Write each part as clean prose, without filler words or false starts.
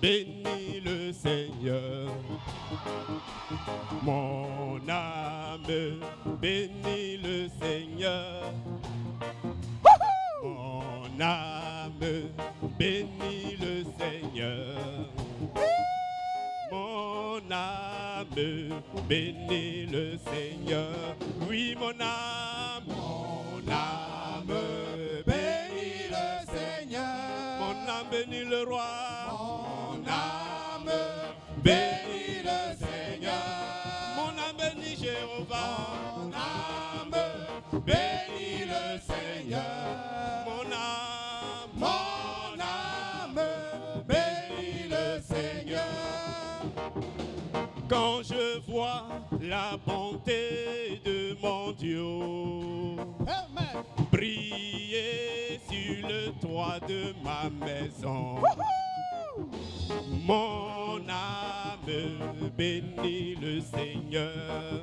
bénis le Seigneur. Mon âme, bénis le Seigneur. Mon âme, bénis le Seigneur. Mon âme, bénis le Seigneur. Oui, mon âme, bénis le Seigneur. Mon âme bénis le roi. Mon âme bénis le Seigneur. Mon âme bénis Jéhovah. Mon âme bénis le Seigneur. Mon âme bénis le Seigneur. Quand je vois la bonté de mon Dieu briller sur le toit de ma maison, mon âme bénit le Seigneur.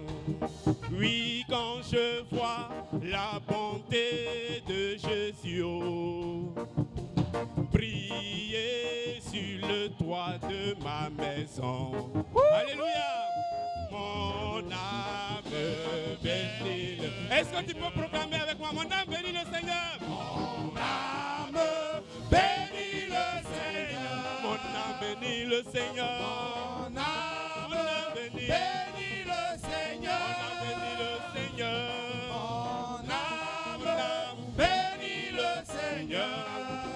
Oui, quand je vois la bonté de Jésus briller sur le toit de ma maison. Alléluia. Mon âme bénit le... Est-ce que tu peux proclamer avec moi? Mon âme bénit le Seigneur. Mon âme bénit le Seigneur. Mon âme bénit le Seigneur. Mon âme bénit le Seigneur. Mon âme bénit le Seigneur.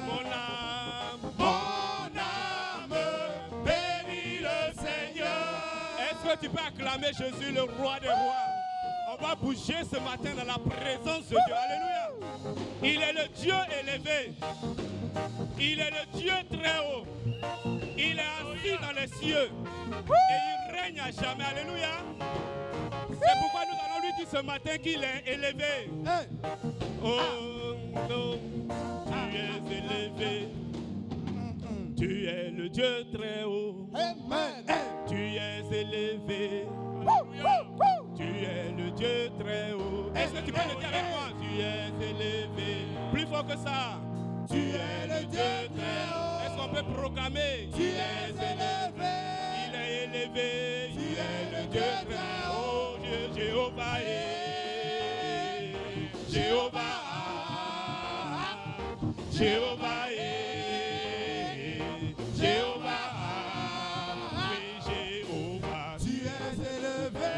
Mon âme bénit le Seigneur. Tu peux acclamer Jésus, le roi des rois. On va bouger ce matin dans la présence de Dieu. Alléluia. Il est le Dieu élevé. Il est le Dieu très haut. Il est assis dans les cieux. Et il règne à jamais. Alléluia. C'est pourquoi nous allons lui dire ce matin qu'il est élevé. Oh non, tu es élevé. Tu es le Dieu très haut. Amen. Tu es élevé. Tu es le Dieu très haut. Est-ce que tu peux le dire avec moi? Tu es élevé. Plus fort que ça. Tu es le Dieu très haut. Est-ce qu'on peut proclamer? Tu es élevé. Il est élevé. Tu es le Dieu très haut. Jéhovah est. Jéhovah. Jéhovah est. Jéhovah, oui Jéhovah, tu es élevé,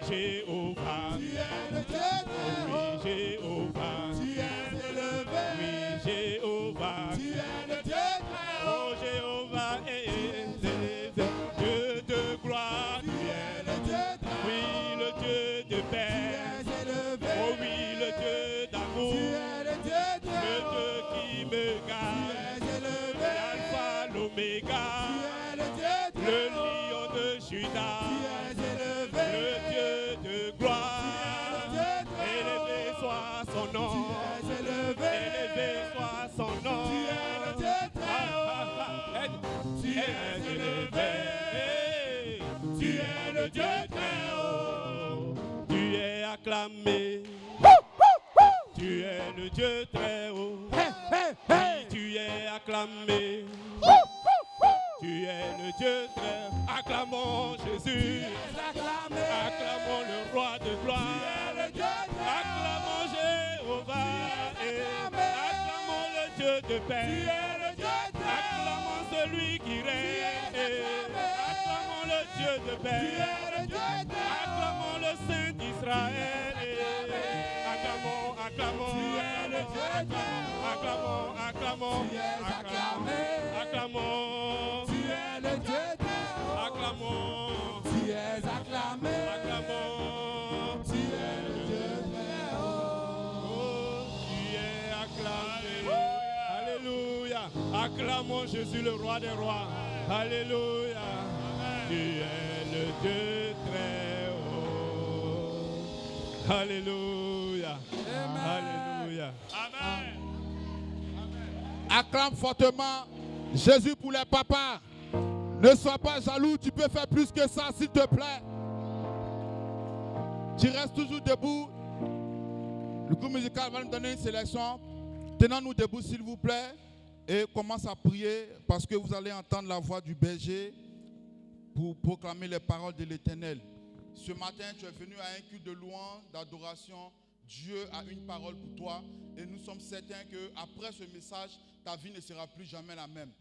oui Jéhovah, tu es le Dieu très haut, oui Jéhovah, tu es élevé, oui Jéhovah, tu es le Dieu très haut, oh Jéhovah est élevé, Dieu de gloire, tu es le Dieu très haut, oui le Dieu de paix, tu es élevé, oh oui le Dieu d'amour, tu es le Dieu très haut, le Dieu qui me garde. L'Oméga, le lion de Juda, le Dieu de gloire, élevé soit son nom, élevé soit son nom, tu es élevé, tu es le Dieu très haut, tu es acclamé, tu es le Dieu très haut, tu es acclamé. Tu es le Dieu très haut. Acclamons Jésus. Acclamons le roi de gloire. Acclamons Jéhovah. Acclamons le Dieu de paix. Acclamons celui qui règne. Acclamons le Dieu de paix. Acclamons le Saint d'Israël. Acclamons, acclamons, acclamons, acclamons, acclamons. Tu es le Dieu très haut. Acclamons. Tu es acclamé. Acclamons. Tu es le Dieu très haut. Oh, tu es acclamé. Alléluia. Acclamons Jésus, le roi des rois. Alléluia. Tu es le Dieu très haut. Alléluia. Alléluia. Amen. Acclame fortement Jésus pour les papas. Ne sois pas jaloux, tu peux faire plus que ça, s'il te plaît. Tu restes toujours debout. Le groupe musical va nous donner une sélection. Tenons-nous debout, s'il vous plaît. Et commence à prier parce que vous allez entendre la voix du berger pour proclamer les paroles de l'Éternel. Ce matin, tu es venu à un culte de louange, d'adoration. Dieu a une parole pour toi et nous sommes certains qu'après ce message, ta vie ne sera plus jamais la même.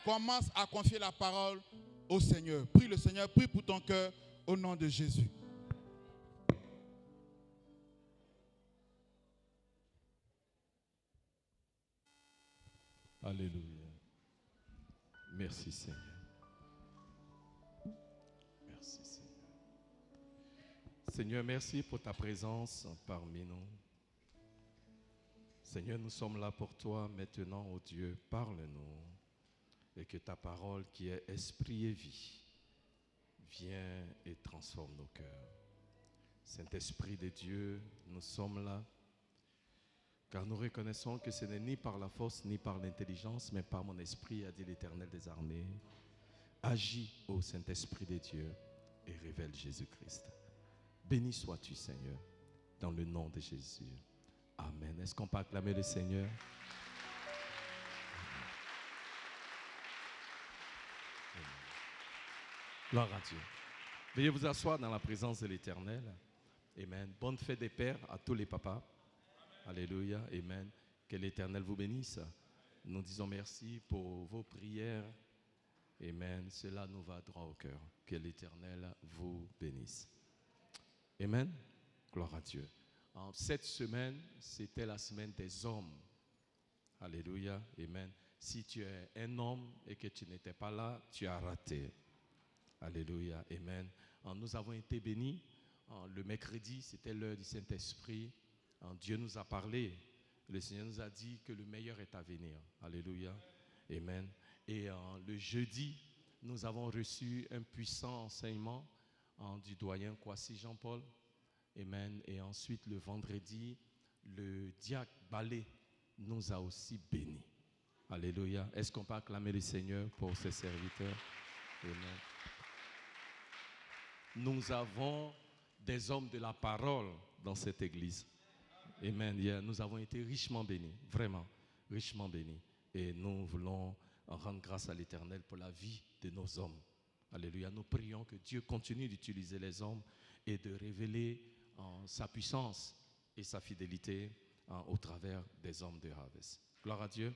Commence à confier la parole au Seigneur. Prie le Seigneur, prie pour ton cœur au nom de Jésus. Alléluia. Merci Seigneur. Merci Seigneur. Seigneur, merci pour ta présence parmi nous. Seigneur, nous sommes là pour toi maintenant, ô Dieu, parle-nous et que ta parole qui est esprit et vie vienne et transforme nos cœurs. Saint-Esprit de Dieu, nous sommes là car nous reconnaissons que ce n'est ni par la force ni par l'intelligence, mais par mon esprit, a dit l'Éternel des armées. Agis, ô Saint-Esprit de Dieu, et révèle Jésus-Christ. Béni sois-tu, Seigneur, dans le nom de Jésus. Amen. Est-ce qu'on peut acclamer le Seigneur? Amen. Gloire à Dieu. Veuillez vous asseoir dans la présence de l'Éternel. Amen. Bonne fête des pères à tous les papas. Alléluia, amen. Que l'Éternel vous bénisse. Nous disons merci pour vos prières. Amen. Cela nous va droit au cœur. Que l'Éternel vous bénisse. Amen. Gloire à Dieu. Cette semaine, c'était la semaine des hommes. Alléluia, amen. Si tu es un homme et que tu n'étais pas là, tu as raté. Alléluia, amen. Nous avons été bénis. Le mercredi, c'était l'heure du Saint-Esprit. Dieu nous a parlé. Le Seigneur nous a dit que le meilleur est à venir. Alléluia. Amen. Et le jeudi, nous avons reçu un puissant enseignement du doyen Kwasi Jean-Paul. Amen. Et ensuite, le vendredi, le diacre Balé nous a aussi bénis. Alléluia. Est-ce qu'on peut acclamer le Seigneur pour ses serviteurs? Amen. Nous avons des hommes de la parole dans cette église. Amen. Nous avons été richement bénis, vraiment, richement bénis. Et nous voulons rendre grâce à l'Éternel pour la vie de nos hommes. Alléluia. Nous prions que Dieu continue d'utiliser les hommes et de révéler sa puissance et sa fidélité au travers des hommes de Harvest. Gloire à Dieu.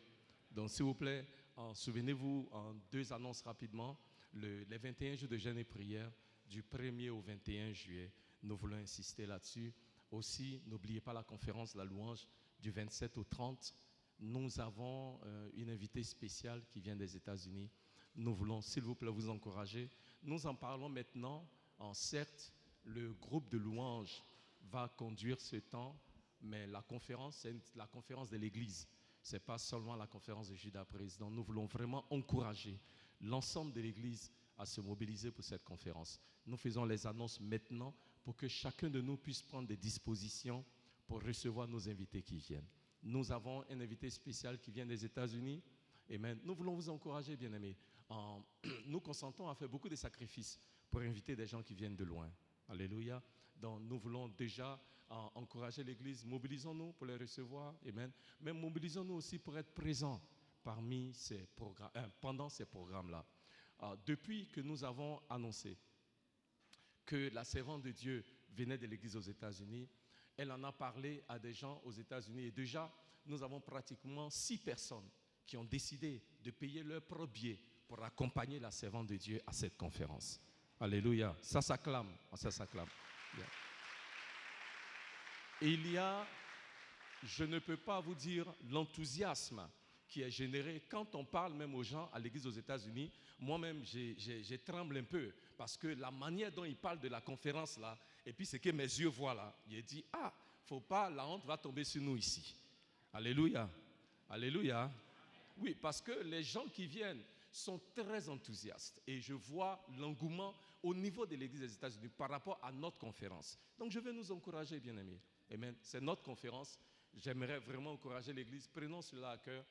Donc, s'il vous plaît, souvenez-vous, deux annonces rapidement. Les 21 jours de jeûne et prière, du 1er au 21 juillet, nous voulons insister là-dessus. Aussi, n'oubliez pas la conférence La Louange du 27 au 30. Nous avons une invitée spéciale qui vient des États-Unis. Nous voulons, s'il vous plaît, vous encourager. Nous en parlons maintenant. Certes, le groupe de louanges va conduire ce temps, mais la conférence, c'est la conférence de l'Église. Ce n'est pas seulement la conférence de Judas Président. Nous voulons vraiment encourager l'ensemble de l'Église à se mobiliser pour cette conférence. Nous faisons les annonces maintenant pour que chacun de nous puisse prendre des dispositions pour recevoir nos invités qui viennent. Nous avons un invité spécial qui vient des États-Unis. Amen. Nous voulons vous encourager, bien-aimés. Nous consentons à faire beaucoup de sacrifices pour inviter des gens qui viennent de loin. Alléluia. Donc, nous voulons déjà encourager l'Église. Mobilisons-nous pour les recevoir. Amen. Mais mobilisons-nous aussi pour être présents parmi ces programmes, pendant ces programmes-là. Depuis que nous avons annoncé que la servante de Dieu venait de l'Église aux États-Unis, elle en a parlé à des gens aux États-Unis. Et déjà, nous avons pratiquement 6 personnes qui ont décidé de payer leur propre billet pour accompagner la servante de Dieu à cette conférence. Alléluia. Ça s'acclame. Ça s'acclame. Yeah. Et il y a, je ne peux pas vous dire l'enthousiasme qui est généré quand on parle même aux gens à l'église aux États-Unis. Moi-même, j'ai tremble un peu parce que la manière dont ils parlent de la conférence là, et puis ce que mes yeux voient là, il dit, faut pas, la honte va tomber sur nous ici. Alléluia. Alléluia. Oui, parce que les gens qui viennent sont très enthousiastes et je vois l'engouement au niveau de l'église des États-Unis par rapport à notre conférence. Donc je vais nous encourager, bien-aimés. Amen. C'est notre conférence. J'aimerais vraiment encourager l'église. Prenons cela à cœur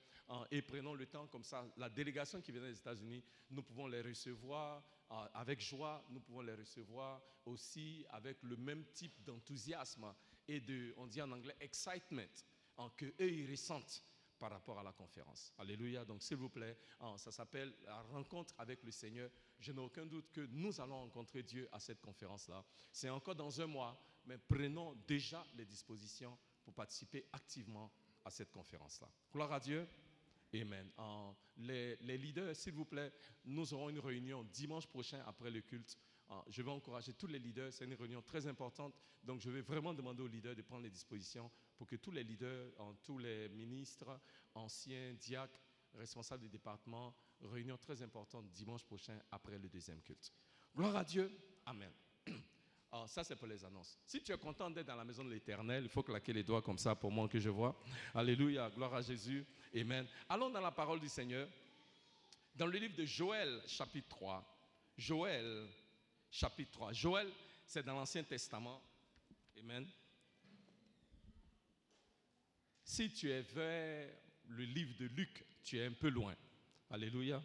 et prenons le temps comme ça. La délégation qui vient des États-Unis, nous pouvons les recevoir avec joie. Nous pouvons les recevoir aussi avec le même type d'enthousiasme et de, on dit en anglais, excitement, que eux ils ressentent par rapport à la conférence. Alléluia. Donc, s'il vous plaît, ça s'appelle la rencontre avec le Seigneur. Je n'ai aucun doute que nous allons rencontrer Dieu à cette conférence-là. C'est encore dans un mois, mais prenons déjà les dispositions pour participer activement à cette conférence-là. Gloire à Dieu. Amen. Les leaders, s'il vous plaît, nous aurons une réunion dimanche prochain après le culte. Je vais encourager tous les leaders, c'est une réunion très importante. Donc, je vais vraiment demander aux leaders de prendre les dispositions pour que tous les leaders, tous les ministres, anciens, diacres, responsables des départements, réunion très importante dimanche prochain après le deuxième culte. Gloire à Dieu. Amen. Ça, c'est pour les annonces. Si tu es content d'être dans la maison de l'Éternel, il faut claquer les doigts comme ça pour moi que je vois. Alléluia, gloire à Jésus. Amen. Allons dans la parole du Seigneur. Dans le livre de Joël, chapitre 3. Joël, chapitre 3. Joël, c'est dans l'Ancien Testament. Amen. Si tu es vers le livre de Luc, tu es un peu loin. Alléluia.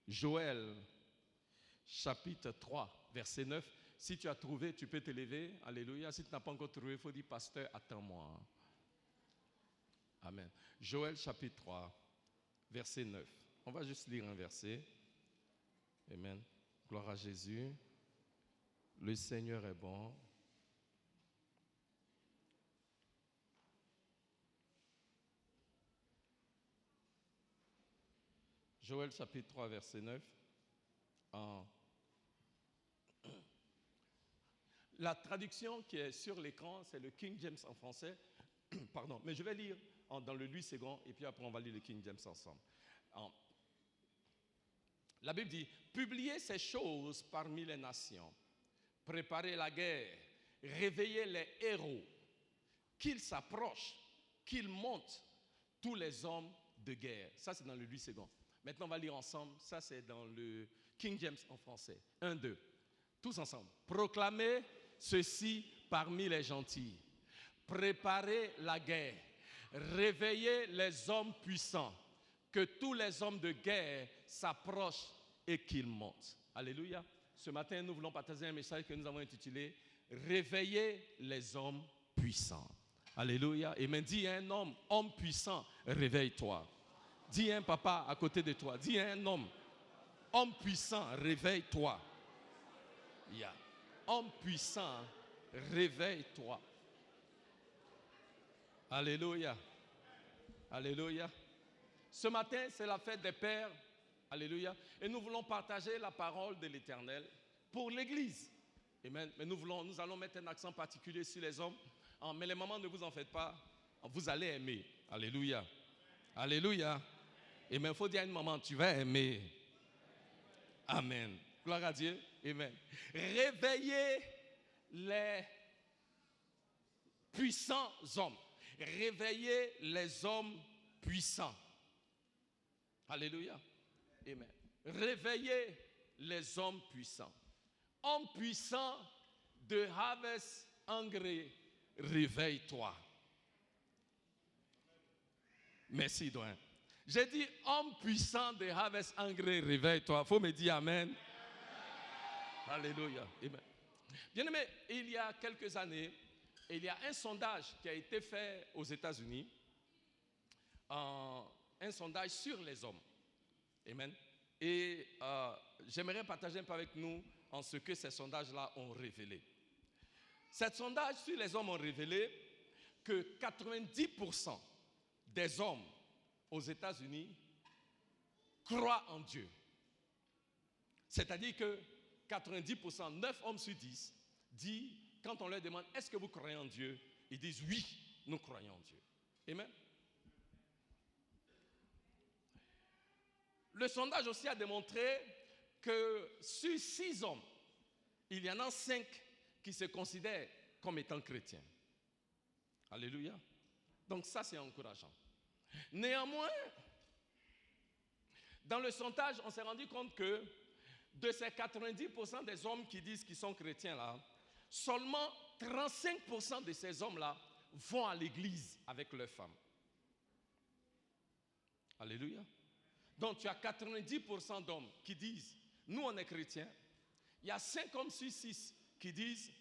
Joël, chapitre 3, verset 9. Si tu as trouvé, tu peux te lever. Alléluia. Si tu n'as pas encore trouvé, il faut dire, pasteur, attends-moi. Amen. Joël, chapitre 3, verset 9. On va juste lire un verset. Amen. Gloire à Jésus. Le Seigneur est bon. Joël chapitre 3, verset 9. La traduction qui est sur l'écran, c'est le King James en français. Pardon, mais je vais lire dans le Louis II et puis après on va lire le King James ensemble. La Bible dit, publiez ces choses parmi les nations, préparez la guerre, réveillez les héros, qu'ils s'approchent, qu'ils montent, tous les hommes de guerre. Ça c'est dans le Louis II. Maintenant on va lire ensemble, ça c'est dans le King James en français. 1, 2, tous ensemble. Proclamez ceci parmi les gentils, préparez la guerre, réveillez les hommes puissants, que tous les hommes de guerre s'approchent et qu'ils montent. Alléluia. Ce matin, nous voulons partager un message que nous avons intitulé « Réveillez les hommes puissants ». Alléluia. Et me dis un homme, homme puissant, réveille-toi. Dis un papa à côté de toi. Dis un homme puissant, réveille-toi. Yeah. Homme puissant, réveille-toi. Alléluia. Alléluia. Ce matin, c'est la fête des pères. Alléluia. Et nous voulons partager la parole de l'Éternel pour l'Église. Amen. Mais nous allons mettre un accent particulier sur les hommes. Mais les mamans, ne vous en faites pas. Vous allez aimer. Alléluia. Alléluia. Et mais il faut dire à une maman, tu vas aimer. Amen. Gloire à Dieu. Amen. Réveillez les puissants hommes. Réveillez les hommes puissants. Alléluia. Amen. Réveillez les hommes puissants. Homme puissant de Harvest Hungry, réveille-toi. Merci, Douin. J'ai dit, homme puissant de Harvest Hungry, réveille-toi. Il faut me dire Amen. Alléluia. Amen. Bien-aimé, il y a quelques années, il y a un sondage qui a été fait aux États-Unis, un sondage sur les hommes. Amen. Et j'aimerais partager un peu avec nous en ce que ces sondages-là ont révélé. Ces sondages sur les hommes ont révélé que 90% des hommes aux États-Unis croient en Dieu. C'est-à-dire que 90%, 9 hommes sur 10, disent, quand on leur demande, est-ce que vous croyez en Dieu? Ils disent, oui, nous croyons en Dieu. Amen. Le sondage aussi a démontré que sur 6 hommes, il y en a 5 qui se considèrent comme étant chrétiens. Alléluia. Donc ça, c'est encourageant. Néanmoins, dans le sondage, on s'est rendu compte que de ces 90% des hommes qui disent qu'ils sont chrétiens là, seulement 35% de ces hommes-là vont à l'église avec leurs femmes. Alléluia. Donc tu as 90% d'hommes qui disent, nous on est chrétiens. Il y a 5 hommes sur 6 qui disent,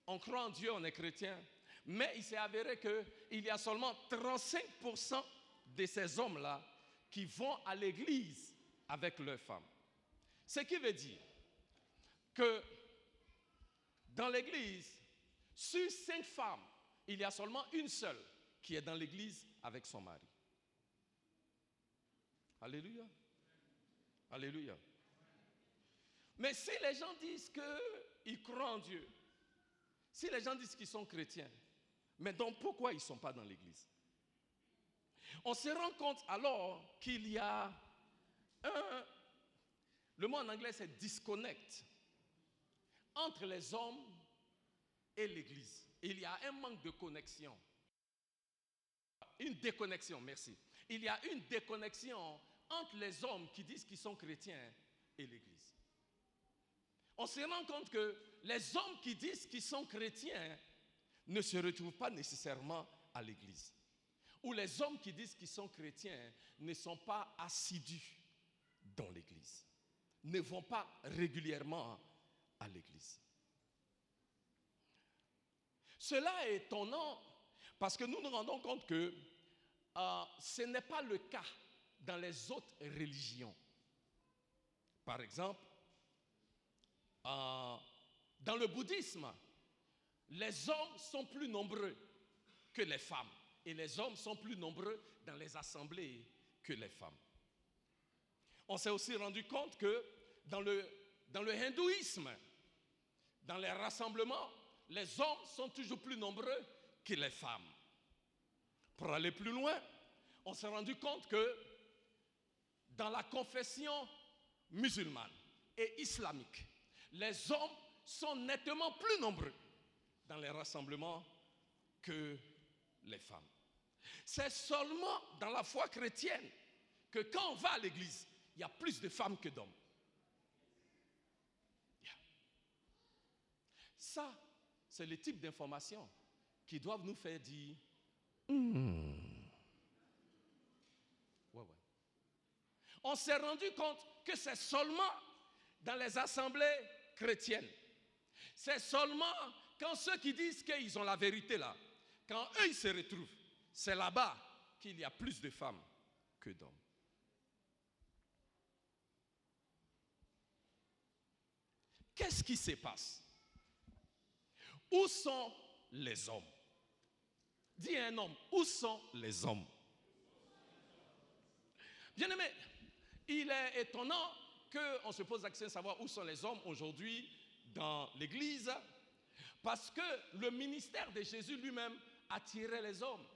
on croit en Dieu, on est chrétien. Mais il s'est avéré qu'il y a seulement 35% de ces hommes-là qui vont à l'église avec leurs femmes. Ce qui veut dire que dans l'église, sur 5 femmes, il y a seulement une seule qui est dans l'église avec son mari. Alléluia. Alléluia. Mais si les gens disent qu'ils croient en Dieu, si les gens disent qu'ils sont chrétiens, mais donc pourquoi ils ne sont pas dans l'église? On se rend compte alors qu'il y a le mot en anglais c'est disconnect entre les hommes et l'église. Il y a un manque de connexion. Une déconnexion, merci. Il y a une déconnexion entre les hommes qui disent qu'ils sont chrétiens et l'église. On se rend compte que les hommes qui disent qu'ils sont chrétiens ne se retrouvent pas nécessairement à l'église. Ou les hommes qui disent qu'ils sont chrétiens ne sont pas assidus dans l'église, ne vont pas régulièrement à l'église. Cela est étonnant parce que nous nous rendons compte que ce n'est pas le cas dans les autres religions. Par exemple, dans le bouddhisme, les hommes sont plus nombreux que les femmes. Et les hommes sont plus nombreux dans les assemblées que les femmes. On s'est aussi rendu compte que dans le hindouisme, dans les rassemblements, les hommes sont toujours plus nombreux que les femmes. Pour aller plus loin, on s'est rendu compte que dans la confession musulmane et islamique, les hommes sont nettement plus nombreux dans les rassemblements que les femmes. C'est seulement dans la foi chrétienne que quand on va à l'église, il y a plus de femmes que d'hommes. Ça, c'est le type d'information qui doivent nous faire dire ouais. On s'est rendu compte que c'est seulement dans les assemblées chrétiennes. C'est seulement quand ceux qui disent qu'ils ont la vérité là, quand eux ils se retrouvent, c'est là-bas qu'il y a plus de femmes que d'hommes. Qu'est-ce qui se passe? Où sont les hommes? Dis à un homme, où sont les hommes? Bien-aimé, il est étonnant qu'on se pose la question de savoir où sont les hommes aujourd'hui dans l'église, parce que le ministère de Jésus lui-même attirait les hommes.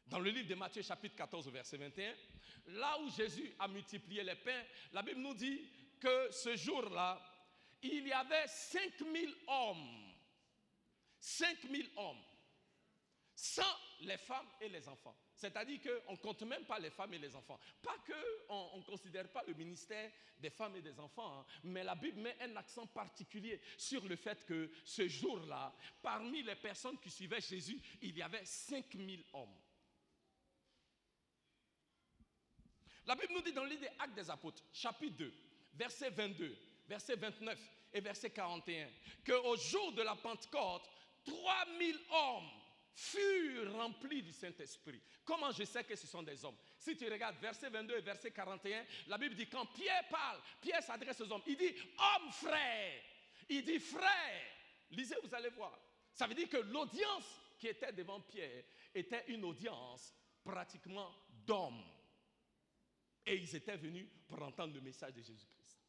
Dans le livre de Matthieu chapitre 14 verset 21, là où Jésus a multiplié les pains, la Bible nous dit que ce jour-là, il y avait 5000 hommes. 5000 hommes. Sans les femmes et les enfants. C'est-à-dire qu'on ne compte même pas les femmes et les enfants. Pas qu'on ne considère pas le ministère des femmes et des enfants, hein, mais la Bible met un accent particulier sur le fait que ce jour-là, parmi les personnes qui suivaient Jésus, il y avait 5000 hommes. La Bible nous dit dans le livre des Actes des Apôtres, chapitre 2, verset 22, verset 29 et verset 41, qu'au jour de la Pentecôte, 3000 hommes furent remplis du Saint-Esprit. Comment je sais que ce sont des hommes? Si tu regardes verset 22 et verset 41, la Bible dit quand Pierre parle, Pierre s'adresse aux hommes. Il dit homme frère. Il dit frère. Lisez, vous allez voir. Ça veut dire que l'audience qui était devant Pierre était une audience pratiquement d'hommes. Et ils étaient venus pour entendre le message de Jésus-Christ.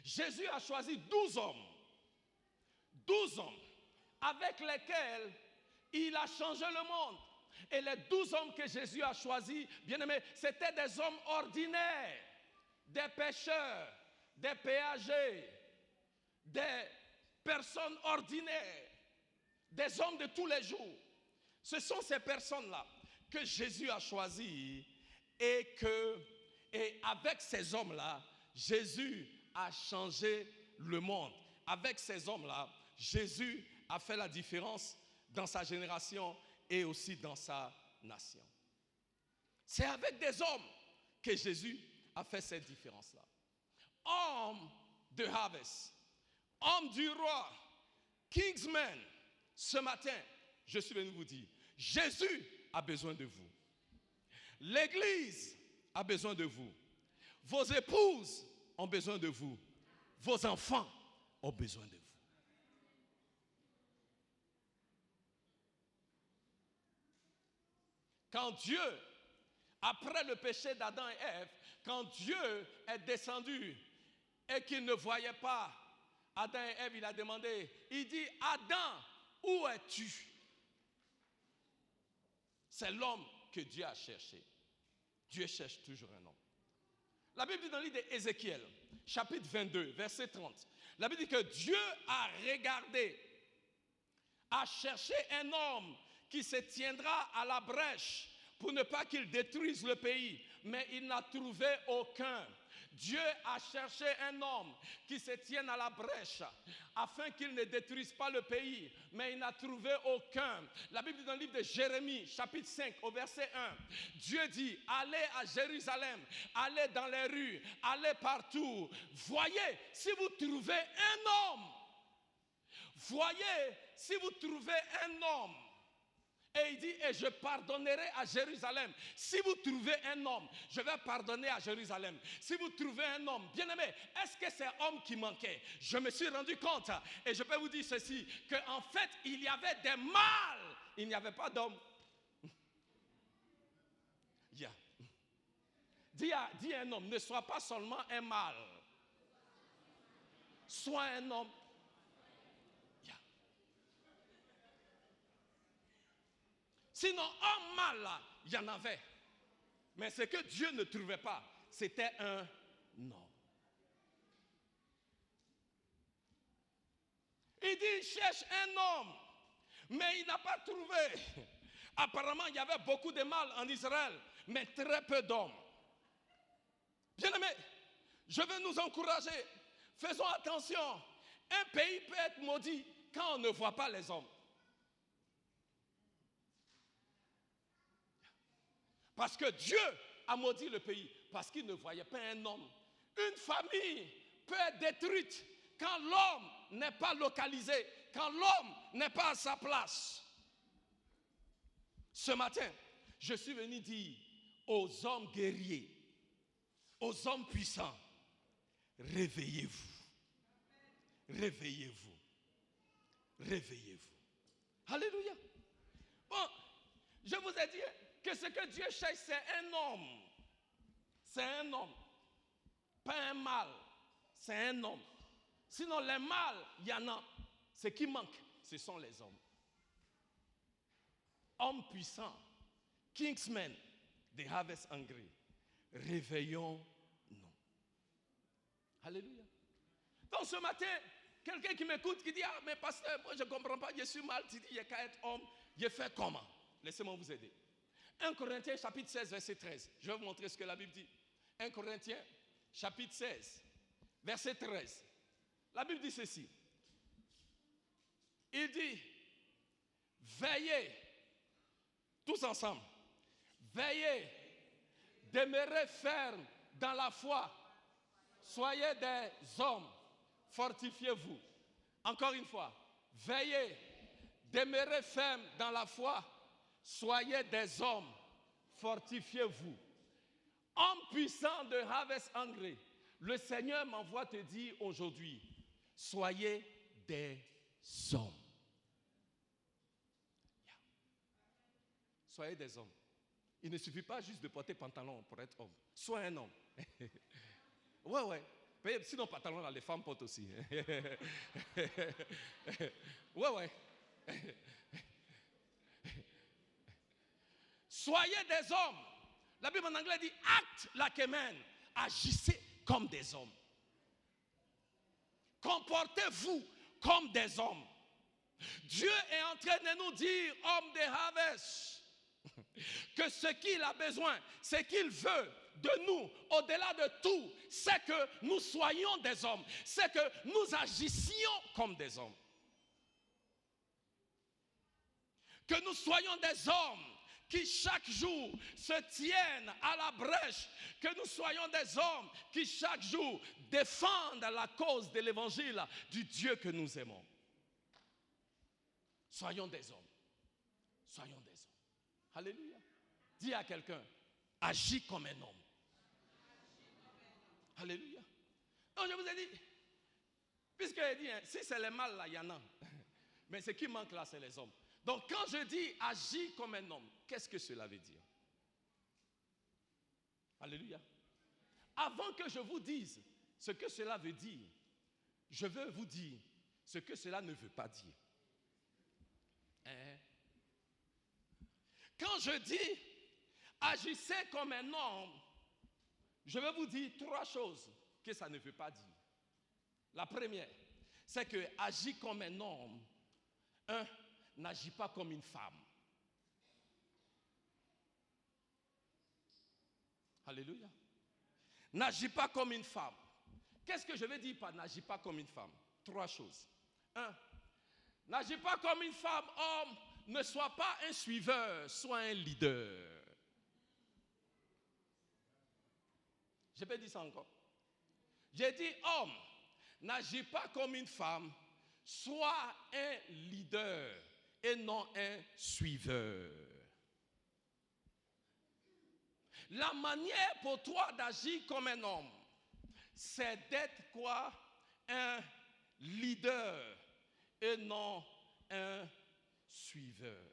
Jésus a choisi 12 hommes. 12 hommes avec lesquels il a changé le monde. Et les 12 hommes que Jésus a choisis, bien aimés, c'était des hommes ordinaires, des pêcheurs, des péagers, des personnes ordinaires, des hommes de tous les jours. Ce sont ces personnes-là que Jésus a choisies et avec ces hommes-là, Jésus a changé le monde. Avec ces hommes-là, Jésus a fait la différence dans sa génération et aussi dans sa nation. C'est avec des hommes que Jésus a fait cette différence-là. Homme de Harvest, homme du roi, Kingsmen, ce matin, je suis venu vous dire, Jésus a besoin de vous. L'Église a besoin de vous. Vos épouses ont besoin de vous. Vos enfants ont besoin de vous. Quand Dieu, après le péché d'Adam et Ève, quand Dieu est descendu et qu'il ne voyait pas Adam et Ève, il a demandé, il dit, Adam, où es-tu? C'est l'homme que Dieu a cherché. Dieu cherche toujours un homme. La Bible dit dans le livre d'Ézéchiel, chapitre 22, verset 30, la Bible dit que Dieu a regardé, a cherché un homme qui se tiendra à la brèche pour ne pas qu'il détruise le pays, mais il n'a trouvé aucun. Dieu a cherché un homme qui se tienne à la brèche afin qu'il ne détruise pas le pays, mais il n'a trouvé aucun. La Bible dit dans le livre de Jérémie, chapitre 5, au verset 1, Dieu dit, allez à Jérusalem, allez dans les rues, allez partout. Voyez si vous trouvez un homme. Voyez si vous trouvez un homme. Et il dit, et je pardonnerai à Jérusalem. Si vous trouvez un homme, je vais pardonner à Jérusalem. Si vous trouvez un homme, bien-aimé, est-ce que c'est homme qui manquait? Je me suis rendu compte, et je peux vous dire ceci, qu'en fait, il y avait des mâles. Il n'y avait pas d'hommes. Yeah. Dis à un homme, ne sois pas seulement un mâle. Sois un homme. Sinon, homme mâle, là, il y en avait. Mais ce que Dieu ne trouvait pas, c'était un homme. Il dit, il cherche un homme, mais il n'a pas trouvé. Apparemment, il y avait beaucoup de mâles en Israël, mais très peu d'hommes. Bien-aimés, je veux nous encourager. Faisons attention. Un pays peut être maudit quand on ne voit pas les hommes. Parce que Dieu a maudit le pays, parce qu'il ne voyait pas un homme. Une famille peut être détruite quand l'homme n'est pas localisé, quand l'homme n'est pas à sa place. Ce matin, je suis venu dire aux hommes guerriers, aux hommes puissants, réveillez-vous. Réveillez-vous. Réveillez-vous. Alléluia. Bon, je vous ai dit que ce que Dieu cherche, c'est un homme. C'est un homme. Pas un mâle. C'est un homme. Sinon, les mâles, il y en a. Ce qui manque, ce sont les hommes. Hommes puissants. Kingsmen. The harvest hungry. Réveillons-nous. Alléluia. Donc ce matin, quelqu'un qui m'écoute, qui dit, ah mais pasteur, moi je ne comprends pas, je suis mal, tu dis, il n'y a qu'à être homme. Je fais comment? Laissez-moi vous aider. 1 Corinthiens chapitre 16, verset 13. Je vais vous montrer ce que la Bible dit. 1 Corinthiens chapitre 16, verset 13. La Bible dit ceci. Il dit, veillez, tous ensemble, veillez, demeurez fermes dans la foi, soyez des hommes, fortifiez-vous. Encore une fois, veillez, demeurez fermes dans la foi, soyez des hommes, fortifiez-vous. Homme puissant de Harvest Hungry, le Seigneur m'envoie te dire aujourd'hui, soyez des hommes. Yeah. Soyez des hommes. Il ne suffit pas juste de porter pantalon pour être homme. Sois un homme. Ouais. Sinon, pantalon, là, les femmes portent aussi. Ouais. Soyez des hommes. La Bible en anglais dit act like a man. Agissez comme des hommes. Comportez-vous comme des hommes. Dieu est en train de nous dire, homme de Harvest, que ce qu'il a besoin, ce qu'il veut de nous, au-delà de tout, c'est que nous soyons des hommes. C'est que nous agissions comme des hommes. Que nous soyons des hommes qui chaque jour se tiennent à la brèche, que nous soyons des hommes qui chaque jour défendent la cause de l'évangile du Dieu que nous aimons. Soyons des hommes. Soyons des hommes. Alléluia. Dis à quelqu'un, agis comme un homme. Alléluia. Donc je vous ai dit, puisqu'il dit, si c'est les mâles là, il y en a. Mais ce qui manque là, c'est les hommes. Donc quand je dis agis comme un homme, qu'est-ce que cela veut dire? Alléluia. Avant que je vous dise ce que cela veut dire, je veux vous dire ce que cela ne veut pas dire. Hein? Quand je dis agissez comme un homme, je vais vous dire 3 choses que ça ne veut pas dire. La première, c'est que agis comme un homme. 1, n'agis pas comme une femme. Alléluia. N'agis pas comme une femme. Qu'est-ce que je veux dire par n'agis pas comme une femme? 3 choses. 1, n'agis pas comme une femme, homme. Ne sois pas un suiveur, sois un leader. Je peux dire ça encore. J'ai dit, homme, n'agis pas comme une femme, sois un leader et non un suiveur. La manière pour toi d'agir comme un homme, c'est d'être quoi? Un leader et non un suiveur.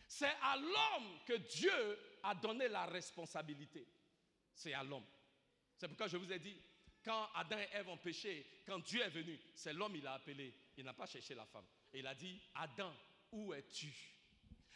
C'est à l'homme que Dieu a donné la responsabilité. C'est à l'homme. C'est pourquoi je vous ai dit, quand Adam et Ève ont péché, quand Dieu est venu, c'est l'homme il a appelé. Il n'a pas cherché la femme. Et il a dit, Adam, où es-tu?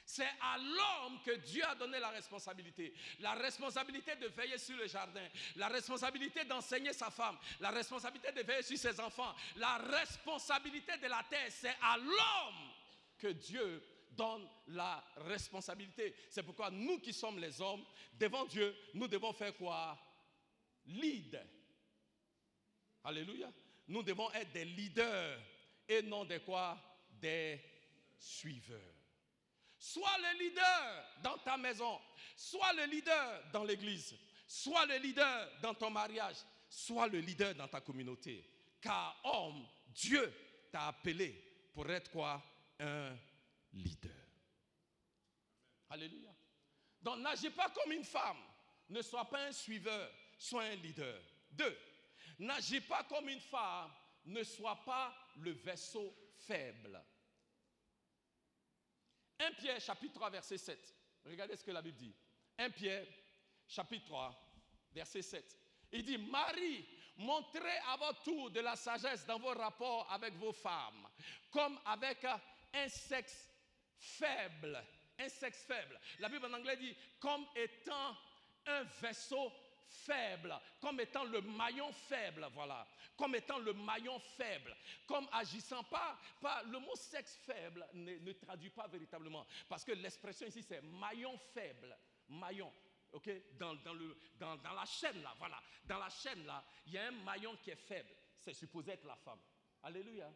C'est à l'homme que Dieu a donné la responsabilité. La responsabilité de veiller sur le jardin. La responsabilité d'enseigner sa femme. La responsabilité de veiller sur ses enfants. La responsabilité de la terre. C'est à l'homme que Dieu donne la responsabilité. C'est pourquoi nous qui sommes les hommes, devant Dieu, nous devons faire quoi? Lead. Alléluia. Nous devons être des leaders et non des quoi? Des suiveurs. Sois le leader dans ta maison. Sois le leader dans l'église. Sois le leader dans ton mariage. Sois le leader dans ta communauté. Car homme, Dieu t'a appelé pour être quoi? Un leader. Alléluia. Donc n'agis pas comme une femme. Ne sois pas un suiveur. Sois un leader. 2. N'agis pas comme une femme. Ne sois pas le vaisseau faible. 1 Pierre chapitre 3 verset 7. Regardez ce que la Bible dit. 1 Pierre chapitre 3 verset 7. Il dit, Marie, montrez à votre tour de la sagesse dans vos rapports avec vos femmes, comme avec un sexe faible. Un sexe faible. La Bible en anglais dit, comme étant un vaisseau faible, comme étant le maillon faible, voilà, comme étant le maillon faible, comme agissant pas le mot sexe faible ne traduit pas véritablement, parce que l'expression ici c'est maillon faible, maillon, ok, dans la chaîne là, voilà, dans la chaîne là, il y a un maillon qui est faible, c'est supposé être la femme, alléluia, amen.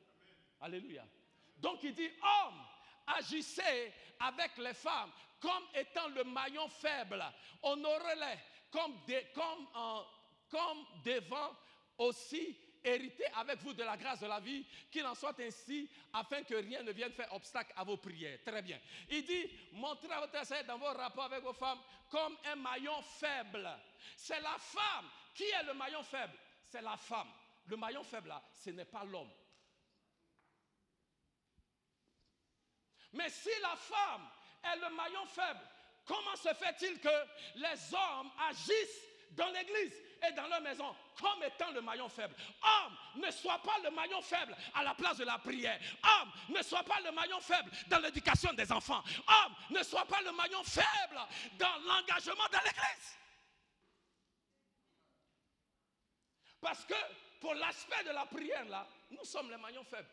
Alléluia, donc il dit, homme, agissez avec les femmes comme étant le maillon faible, honorez-les comme devant aussi hériter avec vous de la grâce de la vie, qu'il en soit ainsi, afin que rien ne vienne faire obstacle à vos prières. Très bien. Il dit, montrez à votre sagesse dans vos rapports avec vos femmes comme un maillon faible. C'est la femme. Qui est le maillon faible? C'est la femme. Le maillon faible là, ce n'est pas l'homme. Mais si la femme est le maillon faible, comment se fait-il que les hommes agissent dans l'église et dans leur maison comme étant le maillon faible? Homme, ne sois pas le maillon faible à la place de la prière. Homme, ne sois pas le maillon faible dans l'éducation des enfants. Homme, ne sois pas le maillon faible dans l'engagement dans l'église. Parce que pour l'aspect de la prière là, nous sommes les maillons faibles.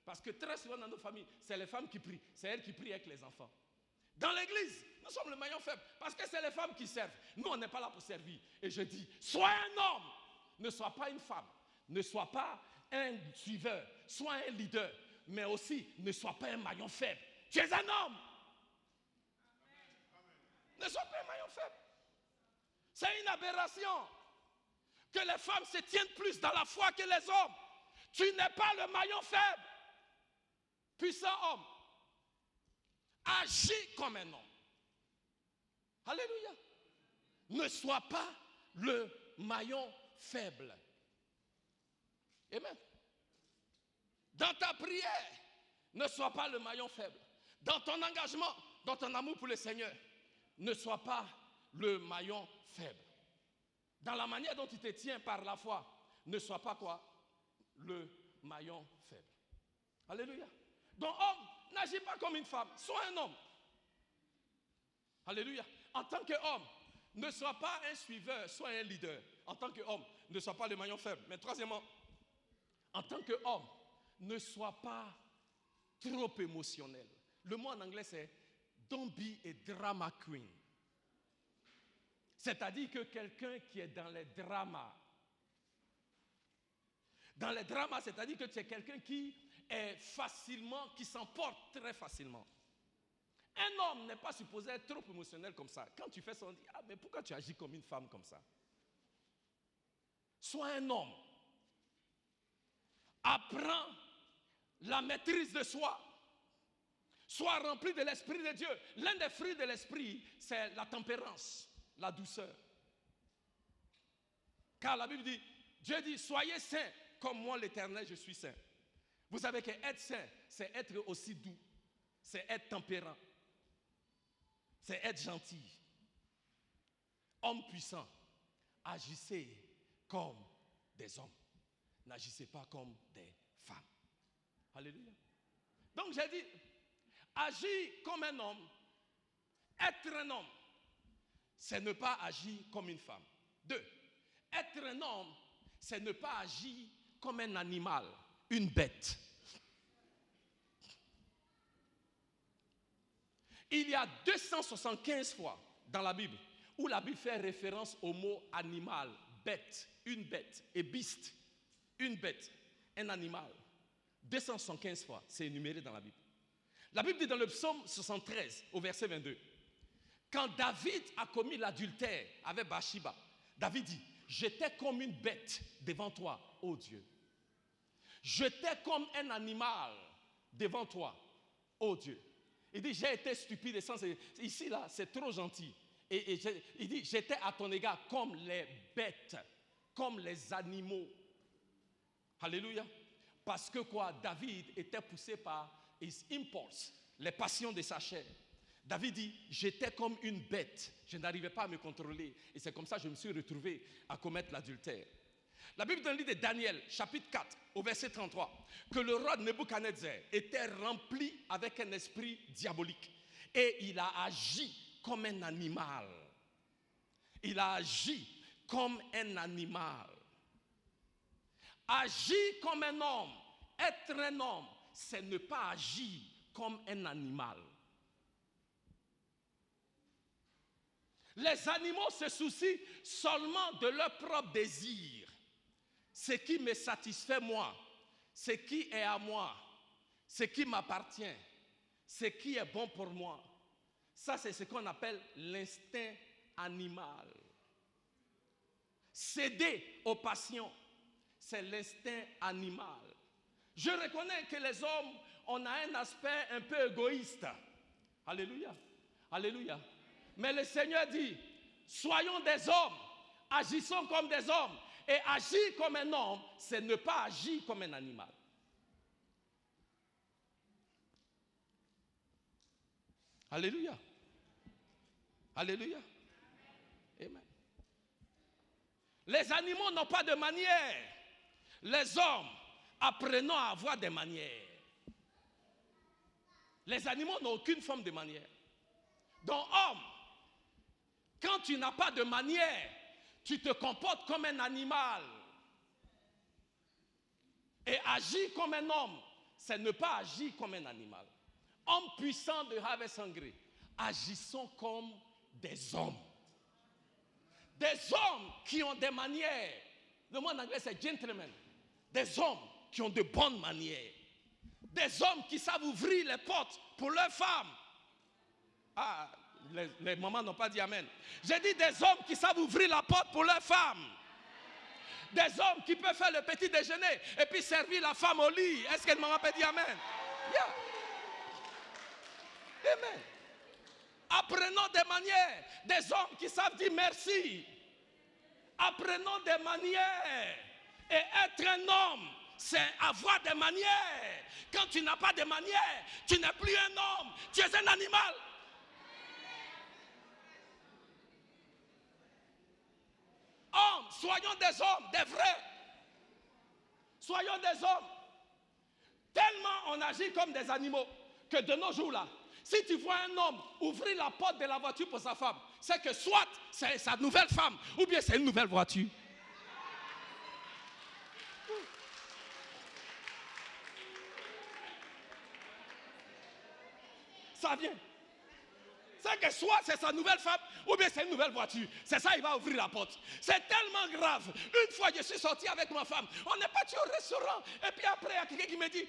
Parce que très souvent dans nos familles, c'est les femmes qui prient. C'est elles qui prient avec les enfants. Dans l'église, nous sommes le maillon faible. Parce que c'est les femmes qui servent. Nous, on n'est pas là pour servir. Et je dis, sois un homme. Ne sois pas une femme. Ne sois pas un suiveur. Sois un leader. Mais aussi, ne sois pas un maillon faible. Tu es un homme. Ne sois pas un maillon faible. C'est une aberration. Que les femmes se tiennent plus dans la foi que les hommes. Tu n'es pas le maillon faible. puissant homme, agis comme un homme. Alléluia. Ne sois pas le maillon faible. Amen. Dans ta prière, ne sois pas le maillon faible. Dans ton engagement, dans ton amour pour le Seigneur, ne sois pas le maillon faible. Dans la manière dont tu te tiens par la foi, ne sois pas quoi? Le maillon faible. Alléluia. Donc homme, n'agis pas comme une femme, sois un homme. Alléluia. En tant qu'homme, ne sois pas un suiveur, sois un leader. En tant qu'homme, ne sois pas le maillon faible. Mais troisièmement, en tant qu'homme, ne sois pas trop émotionnel. Le mot en anglais c'est don't be a drama queen. C'est-à-dire que quelqu'un qui est dans les dramas. Dans les dramas, c'est-à-dire que tu es quelqu'un qui est facilement, qui s'emporte très facilement. Un homme n'est pas supposé être trop émotionnel comme ça. Quand tu fais ça, on dit, ah mais pourquoi tu agis comme une femme comme ça? Sois un homme. Apprends la maîtrise de soi. Sois rempli de l'Esprit de Dieu. L'un des fruits de l'Esprit, c'est la tempérance, la douceur. Car la Bible dit, Dieu dit, soyez saints comme moi l'Éternel, je suis saint. Vous savez qu'être saint, c'est être aussi doux. C'est être tempérant. C'est être gentil. Homme puissant, agissez comme des hommes. N'agissez pas comme des femmes. Alléluia. Donc j'ai dit, agir comme un homme, être un homme, c'est ne pas agir comme une femme. 2. Être un homme, c'est ne pas agir comme un animal, une bête. Il y a 275 fois dans la Bible où la Bible fait référence au mot animal, bête, une bête, et beast, une bête, un animal. 275 fois, c'est énuméré dans la Bible. La Bible dit dans le psaume 73, au verset 22, quand David a commis l'adultère avec Bathsheba, David dit, j'étais comme une bête devant toi, ô Dieu. J'étais comme un animal devant toi, ô Dieu. Il dit, j'ai été stupide et sans... Ici, là, c'est trop gentil. Il dit, j'étais à ton égard comme les bêtes, comme les animaux. Alléluia. Parce que quoi? David était poussé par his impulse, les passions de sa chair. David dit, j'étais comme une bête. Je n'arrivais pas à me contrôler. Et c'est comme ça que je me suis retrouvé à commettre l'adultère. La Bible dans le livre de Daniel, chapitre 4, au verset 33, que le roi Nebuchadnezzar était rempli avec un esprit diabolique. Et il a agi comme un animal. Il a agi comme un animal. Agir comme un homme, être un homme, c'est ne pas agir comme un animal. Les animaux se soucient seulement de leur propre désir. Ce qui me satisfait moi, ce qui est à moi, ce qui m'appartient, ce qui est bon pour moi. Ça, c'est ce qu'on appelle l'instinct animal. Céder aux passions, c'est l'instinct animal. Je reconnais que les hommes, on a un aspect un peu égoïste. Alléluia. Alléluia. Mais le Seigneur dit, soyons des hommes, agissons comme des hommes. Et agir comme un homme, c'est ne pas agir comme un animal. Alléluia. Alléluia. Amen. Les animaux n'ont pas de manière. Les hommes, apprenons à avoir des manières. Les animaux n'ont aucune forme de manière. Donc, homme, quand tu n'as pas de manière, tu te comportes comme un animal. Et agir comme un homme, c'est ne pas agir comme un animal. Homme puissant de Harvest Hungry, agissons comme des hommes. Des hommes qui ont des manières. Le mot en anglais c'est gentleman. Des hommes qui ont de bonnes manières. Des hommes qui savent ouvrir les portes pour leurs femmes. Ah, les mamans n'ont pas dit amen. J'ai dit des hommes qui savent ouvrir la porte pour leurs femmes. Des hommes qui peuvent faire le petit déjeuner et puis servir la femme au lit. Est-ce que maman peut dire amen? Yeah. Amen. Apprenons des manières, des hommes qui savent dire merci. Apprenons des manières. Et être un homme, c'est avoir des manières. Quand tu n'as pas de manières, tu n'es plus un homme, tu es un animal. Hommes, soyons des hommes, des vrais. Soyons des hommes. Tellement on agit comme des animaux que de nos jours là, si tu vois un homme ouvrir la porte de la voiture pour sa femme, c'est que soit c'est sa nouvelle femme ou bien c'est une nouvelle voiture. Ça vient. C'est que soit c'est sa nouvelle femme ou bien c'est une nouvelle voiture. C'est ça, il va ouvrir la porte. C'est tellement grave. Une fois, je suis sorti avec ma femme. On est parti au restaurant. Et puis après, il y a quelqu'un qui me dit,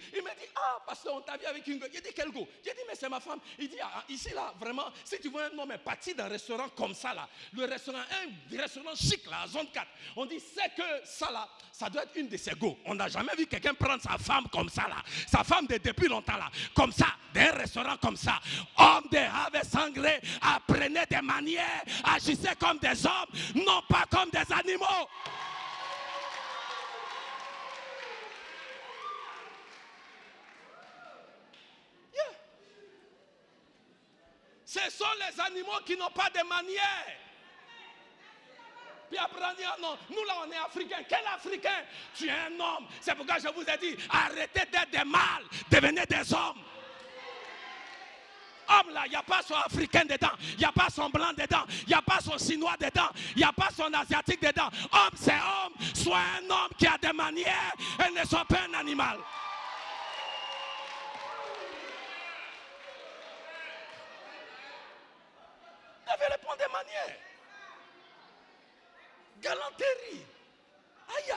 ah, parce qu'on t'a vu avec une go. J'ai dit, quel go? J'ai dit, mais c'est ma femme. Il dit, ah, ici, là, vraiment, si tu vois un homme est parti d'un restaurant comme ça, là, le restaurant, un restaurant chic, là, zone 4, on dit, c'est que ça, là, ça doit être une de ses go. On n'a jamais vu quelqu'un prendre sa femme comme ça, là. Sa femme depuis longtemps, là. Comme ça, d'un restaurant comme ça. Homme de Harvest Sangré, apprenez des manières, agissez comme des hommes, non pas comme des animaux. Yeah. Ce sont les animaux qui n'ont pas de manières. Puis après on dit, oh non, nous là on est africains. Quel africain? Tu es un homme. C'est pourquoi je vous ai dit, arrêtez d'être des mâles, devenez des hommes. Homme là, il n'y a pas son africain dedans, il n'y a pas son blanc dedans, il n'y a pas son chinois dedans, il n'y a pas son asiatique dedans. Homme c'est homme, sois un homme qui a des manières et ne sois pas un animal. Devez répondre des manières. Galanterie. Aïe.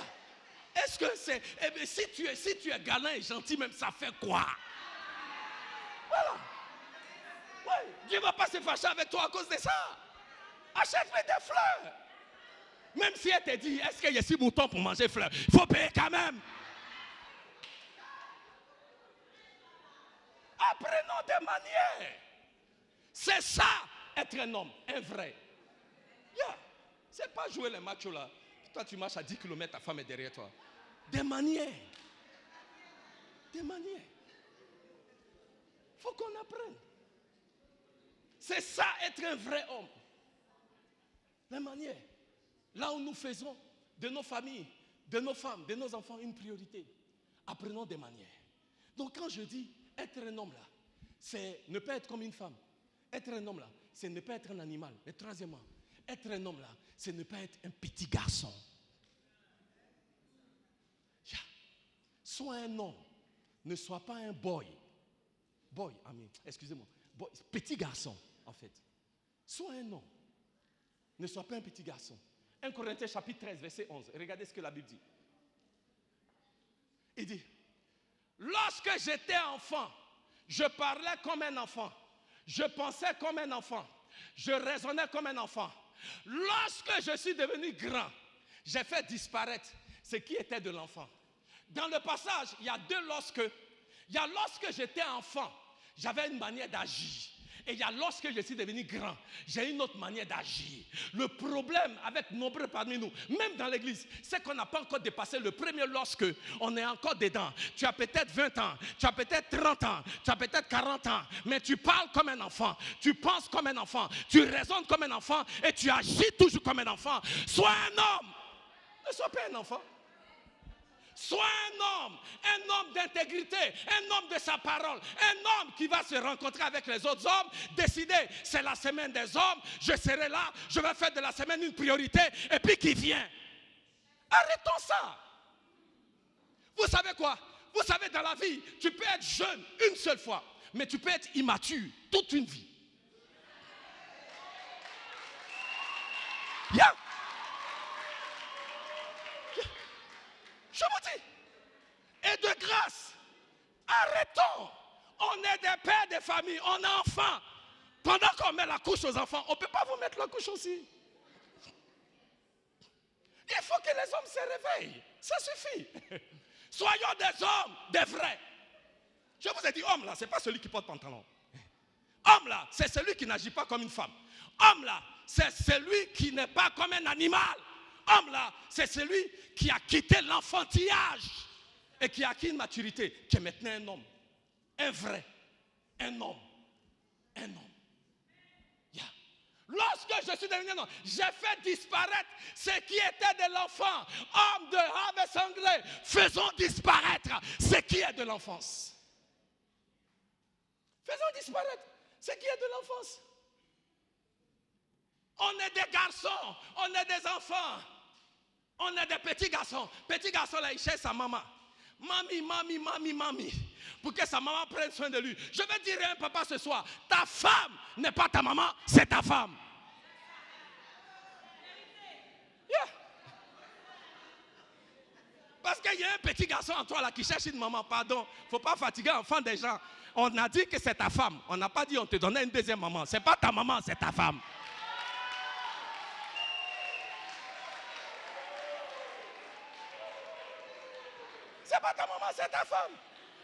Est-ce que c'est. Eh bien, si tu es galant et gentil, même ça fait quoi? Voilà. Ouais, Dieu ne va pas se fâcher avec toi à cause de ça. Achète-lui des fleurs. Même si elle te dit, est-ce qu'il y a 6 moutons pour manger fleurs? Il faut payer quand même. Apprenons des manières. C'est ça, être un homme, un vrai. Yeah. C'est pas jouer les machos là. Toi, tu marches à 10 km, ta femme est derrière toi. Des manières. Des manières. Il faut qu'on apprenne. C'est ça, être un vrai homme. Les manières. Là où nous faisons de nos familles, de nos femmes, de nos enfants une priorité. Apprenons des manières. Donc quand je dis être un homme là, c'est ne pas être comme une femme. Être un homme là, c'est ne pas être un animal. Mais troisièmement, être un homme là, c'est ne pas être un petit garçon. Yeah. Sois un homme, ne sois pas un boy. Boy, excusez-moi. Boy, petit garçon, en fait. Sois un homme, ne sois pas un petit garçon. 1 Corinthiens chapitre 13, verset 11. Regardez ce que la Bible dit. Il dit, lorsque j'étais enfant, je parlais comme un enfant. Je pensais comme un enfant. Je raisonnais comme un enfant. Lorsque je suis devenu grand, j'ai fait disparaître ce qui était de l'enfant. Dans le passage, il y a deux lorsque. Il y a lorsque j'étais enfant, j'avais une manière d'agir. Et il y a lorsque je suis devenu grand, j'ai une autre manière d'agir. Le problème avec nombreux parmi nous, même dans l'église, c'est qu'on n'a pas encore dépassé le premier lorsque on est encore dedans. Tu as peut-être 20 ans, tu as peut-être 30 ans, tu as peut-être 40 ans, mais tu parles comme un enfant, tu penses comme un enfant, tu raisonnes comme un enfant et tu agis toujours comme un enfant. Sois un homme, ne sois pas un enfant. Sois un homme d'intégrité, un homme de sa parole, un homme qui va se rencontrer avec les autres hommes, décider, c'est la semaine des hommes, je serai là, je vais faire de la semaine une priorité, et puis qui vient. Arrêtons ça. Vous savez quoi? Vous savez, dans la vie, tu peux être jeune une seule fois, mais tu peux être immature toute une vie. Yeah. Je vous dis, et de grâce, arrêtons. On est des pères de famille, on est enfants. Pendant qu'on met la couche aux enfants, on ne peut pas vous mettre la couche aussi. Il faut que les hommes se réveillent. Ça suffit. Soyons des hommes, des vrais. Je vous ai dit, homme là, ce n'est pas celui qui porte pantalon. Homme là, c'est celui qui n'agit pas comme une femme. Homme là, c'est celui qui n'est pas comme un animal. Homme là, c'est celui qui a quitté l'enfantillage et qui a acquis une maturité, qui est maintenant un homme. Un vrai. Un homme. Un homme. Yeah. Lorsque je suis devenu un homme, j'ai fait disparaître ce qui était de l'enfant. Homme de Harvest anglais, faisons disparaître ce qui est de l'enfance. Faisons disparaître ce qui est de l'enfance. On est des garçons, on est des enfants, on est des petits garçons. Petit garçon là, il cherche sa maman. Mami, pour que sa maman prenne soin de lui. Je vais dire à un papa ce soir, ta femme n'est pas ta maman, c'est ta femme. Yeah. Parce qu'il y a un petit garçon en toi là qui cherche une maman, pardon, il ne faut pas fatiguer l'enfant des gens. On a dit que c'est ta femme, on n'a pas dit on te donnait une deuxième maman. Ce n'est pas ta maman, c'est ta femme. C'est pas ta maman, c'est ta femme.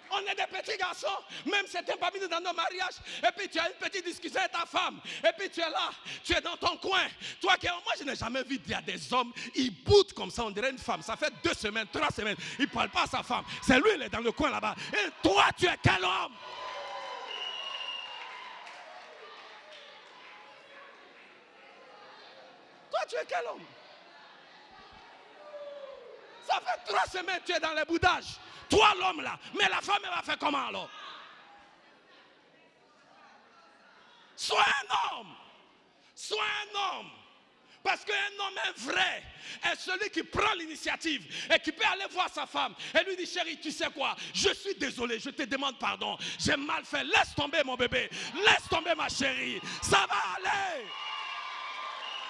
On est des petits garçons, même certains parmi nous dans nos mariages. Et puis tu as une petite discussion avec ta femme. Et puis tu es là, tu es dans ton coin. Toi, moi je n'ai jamais vu, il y a des hommes, ils boutent comme ça, on dirait une femme. Ça fait 2 semaines, 3 semaines, il ne parle pas à sa femme. C'est lui, il est dans le coin là-bas. Et toi, tu es quel homme? Toi, tu es quel homme? Ça fait 3 semaines que tu es dans les boudages. Toi l'homme là. Mais la femme elle va faire comment alors? Sois un homme. Sois un homme. Parce qu'un homme vrai est celui qui prend l'initiative et qui peut aller voir sa femme et lui dire chérie, tu sais quoi? Je suis désolé, je te demande pardon. J'ai mal fait. Laisse tomber mon bébé. Laisse tomber ma chérie. Ça va aller.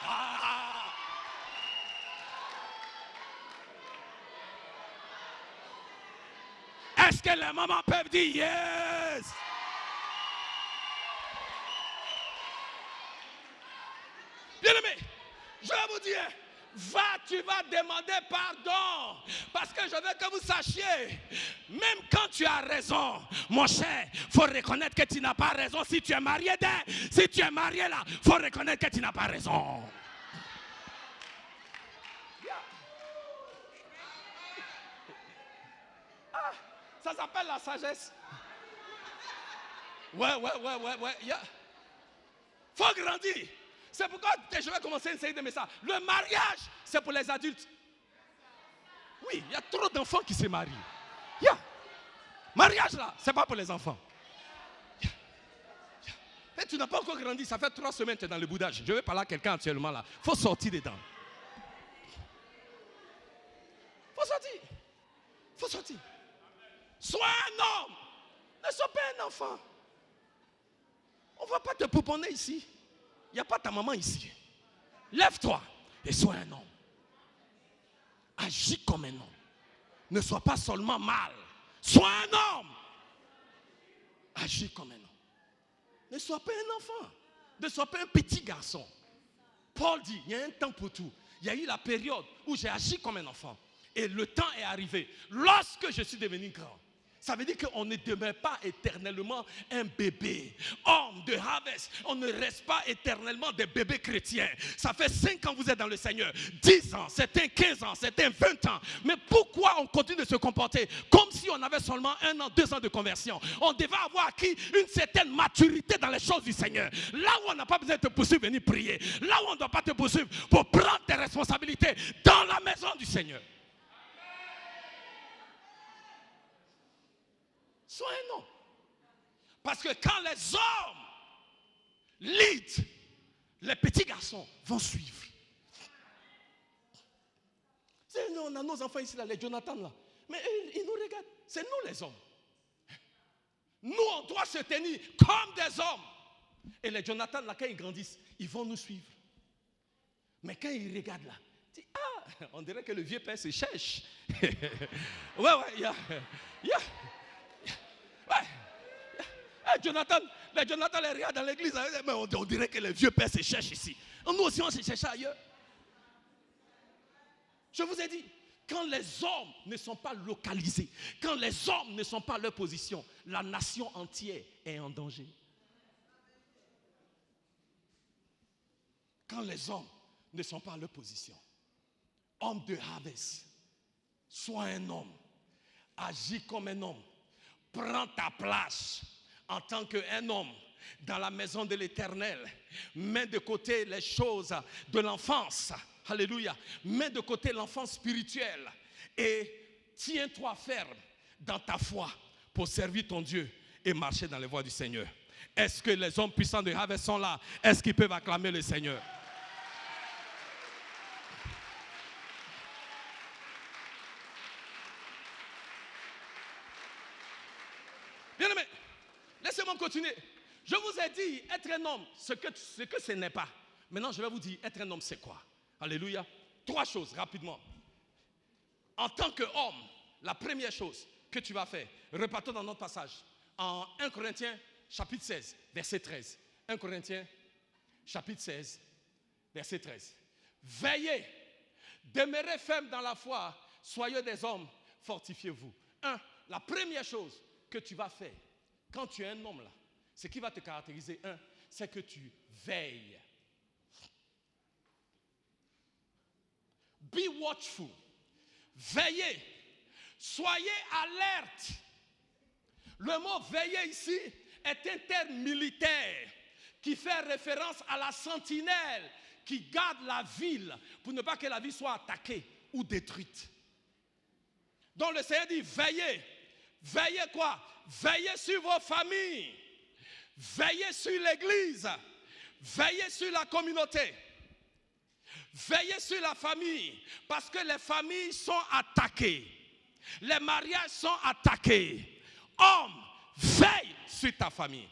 Ah. Est-ce que les mamans peuvent dire yes? Bien-aimé, je vais vous dire, tu vas demander pardon. Parce que je veux que vous sachiez, même quand tu as raison, mon cher, il faut reconnaître que tu n'as pas raison. Si tu es marié si tu es marié là, il faut reconnaître que tu n'as pas raison. Ça s'appelle la sagesse. Ouais. Yeah. Faut grandir. C'est pourquoi je vais commencer une série de messages. Le mariage, c'est pour les adultes. Oui, il y a trop d'enfants qui se marient. Yeah. Mariage là, c'est pas pour les enfants. Yeah. Et tu n'as pas encore grandi, ça fait 3 semaines que tu es dans le boudage. Je vais parler à quelqu'un actuellement là. Faut sortir dedans. Faut sortir. Sois un homme. Ne sois pas un enfant. On ne va pas te pouponner ici. Il n'y a pas ta maman ici. Lève-toi et sois un homme. Agis comme un homme. Ne sois pas seulement mal. Sois un homme. Agis comme un homme. Ne sois pas un enfant. Ne sois pas un petit garçon. Paul dit, il y a un temps pour tout. Il y a eu la période où j'ai agi comme un enfant. Et le temps est arrivé. Lorsque je suis devenu grand. Ça veut dire qu'on ne demeure pas éternellement un bébé. Homme de Harvest, on ne reste pas éternellement des bébés chrétiens. Ça fait 5 ans que vous êtes dans le Seigneur. 10 ans, certains 15 ans, certains 20 ans. Mais pourquoi on continue de se comporter comme si on avait seulement 1 an, 2 ans de conversion? On devait avoir acquis une certaine maturité dans les choses du Seigneur. Là où on n'a pas besoin de te poursuivre, venir prier. Là où on ne doit pas te poursuivre pour prendre tes responsabilités dans la maison du Seigneur. Sois un homme. Parce que quand les hommes lead, les petits garçons vont suivre. Nous, on a nos enfants ici, là, les Jonathan là. Mais ils nous regardent. C'est nous les hommes. Nous, on doit se tenir comme des hommes. Et les Jonathan là, quand ils grandissent, ils vont nous suivre. Mais quand ils regardent là, ils disent, on dirait que le vieux père se cherche. Ouais, Jonathan, les regardent dans l'église, mais on dirait que les vieux pères se cherchent ici. Nous aussi, on se cherche ailleurs. Je vous ai dit, Quand les hommes ne sont pas localisés, quand les hommes ne sont pas à leur position, la nation entière est en danger. Quand les hommes ne sont pas à leur position, homme de Harvest, sois un homme, agis comme un homme, prends ta place en tant qu'un homme dans la maison de l'Éternel. Mets de côté les choses de l'enfance. Alléluia. Mets de côté l'enfance spirituelle et tiens-toi ferme dans ta foi pour servir ton Dieu et marcher dans les voies du Seigneur. Est-ce que les hommes puissants de Harvest sont là? Est-ce qu'ils peuvent acclamer le Seigneur? Bien aimé, laissez-moi continuer. Je vous ai dit, être un homme, ce que ce n'est pas. Maintenant, je vais vous dire, être un homme, c'est quoi? Alléluia. 3 choses, rapidement. En tant qu'homme, la première chose que tu vas faire, repartons dans notre passage, en 1 Corinthiens, chapitre 16, verset 13. 1 Corinthiens, chapitre 16, verset 13. Veillez, demeurez fermes dans la foi, soyez des hommes, fortifiez-vous. La première chose que tu vas faire, quand tu es un homme là, ce qui va te caractériser, c'est que tu veilles. Be watchful. Veillez. Soyez alerte. Le mot veiller ici est un terme militaire qui fait référence à la sentinelle qui garde la ville pour ne pas que la ville soit attaquée ou détruite. Donc le Seigneur dit veillez. Veillez quoi? Veillez sur vos familles. Veillez sur l'église. Veillez sur la communauté. Veillez sur la famille, parce que les familles sont attaquées. Les mariages sont attaqués. Homme, veille sur ta famille.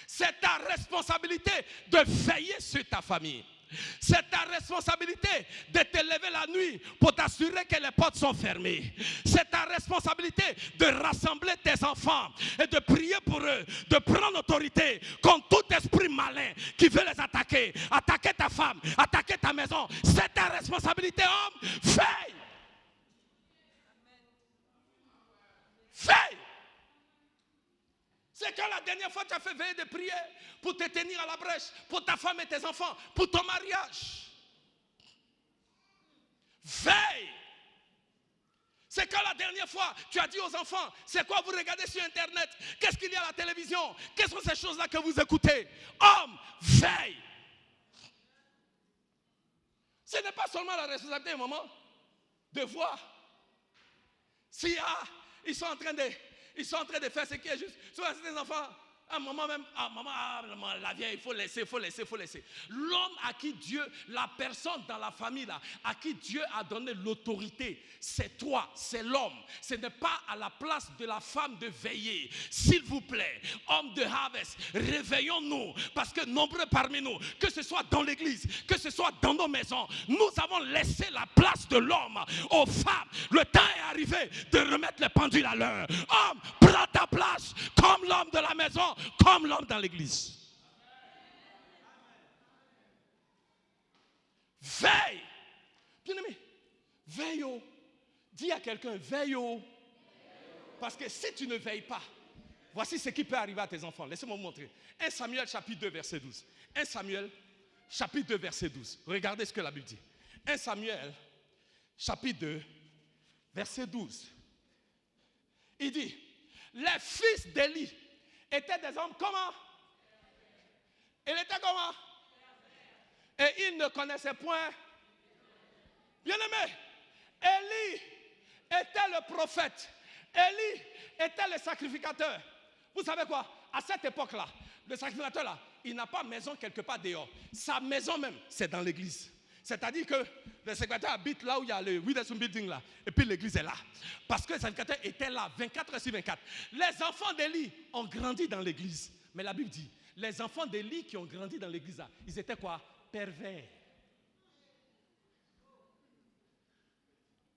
C'est ta responsabilité de veiller sur ta famille. C'est ta responsabilité de te lever la nuit pour t'assurer que les portes sont fermées. C'est ta responsabilité de rassembler tes enfants et de prier pour eux, de prendre autorité contre tout esprit malin qui veut les attaquer. Attaquer ta femme, attaquer ta maison. C'est ta responsabilité, homme. Veille. Veille. C'est quand la dernière fois tu as fait veiller de prier pour te tenir à la brèche, pour ta femme et tes enfants, pour ton mariage. Veille. C'est quand la dernière fois tu as dit aux enfants, c'est quoi vous regardez sur internet? Qu'est-ce qu'il y a à la télévision? Quelles sont ces choses-là que vous écoutez? Homme, veille. Ce n'est pas seulement la responsabilité, maman, de voir si ils sont en train de faire ce qui est juste. Souvent, c'est des enfants. Maman, la vieille, il faut laisser. L'homme à qui Dieu, la personne dans la famille là, à qui Dieu a donné l'autorité, c'est toi, c'est l'homme. Ce n'est pas à la place de la femme de veiller. S'il vous plaît, hommes de Harvest, réveillons-nous, parce que nombreux parmi nous, que ce soit dans l'église, que ce soit dans nos maisons, nous avons laissé la place de l'homme aux femmes. Le temps est arrivé de remettre les pendules à l'heure. Homme, prends ta place comme l'homme de la maison, comme l'homme dans l'église. Veille. Bien aimé, veille. Dis à quelqu'un, veille. Parce que si tu ne veilles pas, voici ce qui peut arriver à tes enfants. Laissez-moi vous montrer. 1 Samuel chapitre 2 verset 12. 1 Samuel chapitre 2 verset 12. Regardez ce que la Bible dit. 1 Samuel chapitre 2 verset 12. Il dit, les fils d'Élie étaient des hommes comment? Il était comment? Et ils ne connaissaient point. Bien aimé, Élie était le prophète. Élie était le sacrificateur. Vous savez quoi? À cette époque-là, le sacrificateur là, il n'a pas maison quelque part dehors. Sa maison même, c'est dans l'église. C'est-à-dire que le sacrificateur habite là où il y a le Witherspoon Building là. Et puis l'église est là. Parce que le sacrificateur était là 24 heures sur 24. Les enfants d'Élie ont grandi dans l'église. Mais la Bible dit, les enfants d'Élie qui ont grandi dans l'église là, ils étaient quoi? Pervers.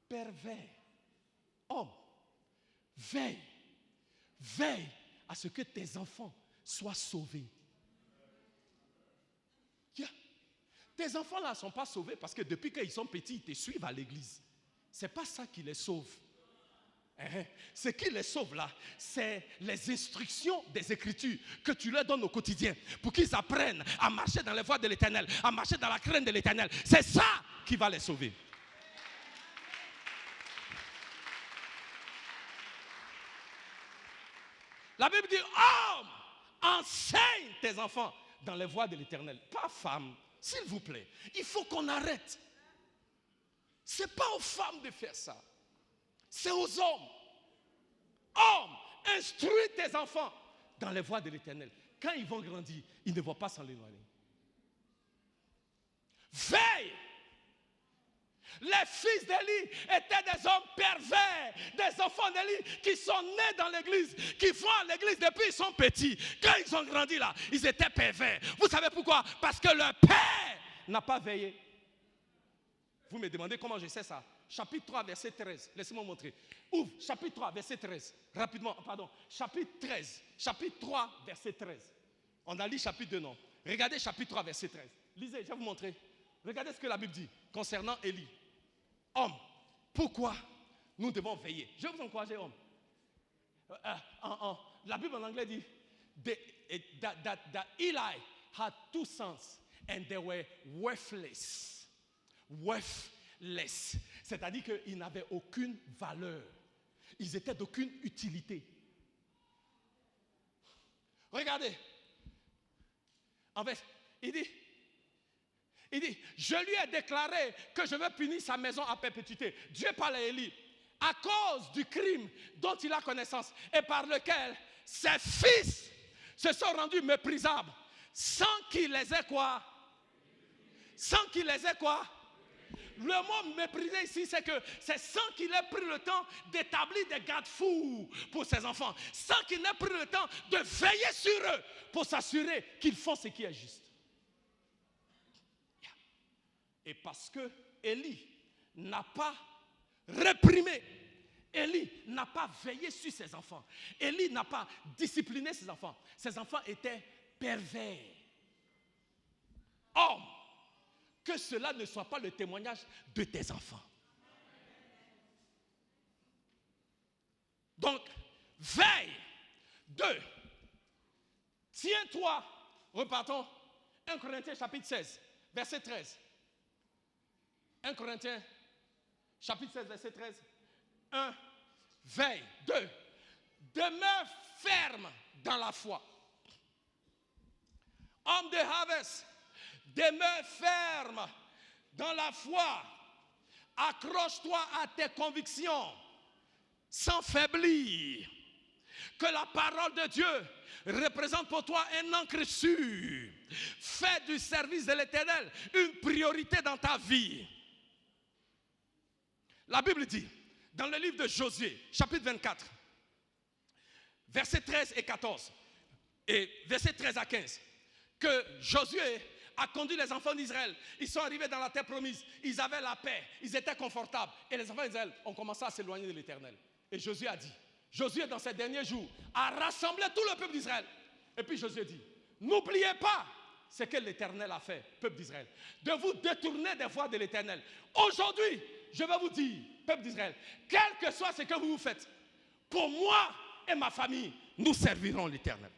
Pervers. Homme, veille. Veille à ce que tes enfants soient sauvés. Tes enfants là ne sont pas sauvés parce que depuis qu'ils sont petits, ils te suivent à l'église. Ce n'est pas ça qui les sauve. Ce qui les sauve là, c'est les instructions des Écritures que tu leur donnes au quotidien pour qu'ils apprennent à marcher dans les voies de l'Éternel, à marcher dans la crainte de l'Éternel. C'est ça qui va les sauver. La Bible dit, homme, enseigne tes enfants dans les voies de l'Éternel. Pas femme, s'il vous plaît. Il faut qu'on arrête. Ce n'est pas aux femmes de faire ça. C'est aux hommes. Hommes, instruis tes enfants dans les voies de l'Éternel. Quand ils vont grandir, ils ne vont pas s'en éloigner. Veille. Les fils d'Élie étaient des hommes pervers, des enfants d'Élie qui sont nés dans l'église, qui vont à l'église depuis qu'ils sont petits. Quand ils ont grandi là, ils étaient pervers. Vous savez pourquoi? Parce que leur père n'a pas veillé. Vous me demandez comment je sais ça? Chapitre 3, verset 13. Laissez-moi montrer. Ouvre, chapitre 3, verset 13. Rapidement, pardon. Chapitre 13. Chapitre 3, verset 13. On a lu chapitre 2, non? Regardez chapitre 3, verset 13. Lisez, je vais vous montrer. Regardez ce que la Bible dit concernant Élie. Homme, pourquoi nous devons veiller? Je vais vous encourager, homme. La Bible en anglais dit that Eli had 2 sons and they were worthless. Worthless. C'est-à-dire qu'ils n'avaient aucune valeur. Ils étaient d'aucune utilité. Regardez. En fait, il dit, je lui ai déclaré que je vais punir sa maison à perpétuité. Dieu parle à Élie. À cause du crime dont il a connaissance et par lequel ses fils se sont rendus méprisables sans qu'il les ait quoi? Sans qu'il les ait quoi? Le mot mépriser ici, c'est que c'est sans qu'il ait pris le temps d'établir des garde-fous pour ses enfants, sans qu'il ait pris le temps de veiller sur eux pour s'assurer qu'ils font ce qui est juste. Et parce que Élie n'a pas réprimé, Élie n'a pas veillé sur ses enfants, Élie n'a pas discipliné ses enfants étaient pervers. Homme, que cela ne soit pas le témoignage de tes enfants. Donc, veille. 2. Tiens-toi. Repartons. 1 Corinthiens chapitre 16, verset 13. 1 Corinthiens chapitre 16, verset 13. 1. Veille. 2. Demeure ferme dans la foi. Homme de Harvest. Demeure ferme dans la foi. Accroche-toi à tes convictions sans faiblir. Que la parole de Dieu représente pour toi un encre sûre. Fais du service de l'Éternel une priorité dans ta vie. La Bible dit, dans le livre de Josué, chapitre 24, versets 13 et 14, et versets 13 à 15, que Josué a conduit les enfants d'Israël. Ils sont arrivés dans la terre promise. Ils avaient la paix. Ils étaient confortables. Et les enfants d'Israël ont commencé à s'éloigner de l'Éternel. Et Josué a dit, Josué dans ces derniers jours a rassemblé tout le peuple d'Israël. Et puis Josué dit, n'oubliez pas ce que l'Éternel a fait, peuple d'Israël, de vous détourner des voies de l'Éternel. Aujourd'hui, je vais vous dire, peuple d'Israël, quel que soit ce que vous faites, pour moi et ma famille, nous servirons l'Éternel.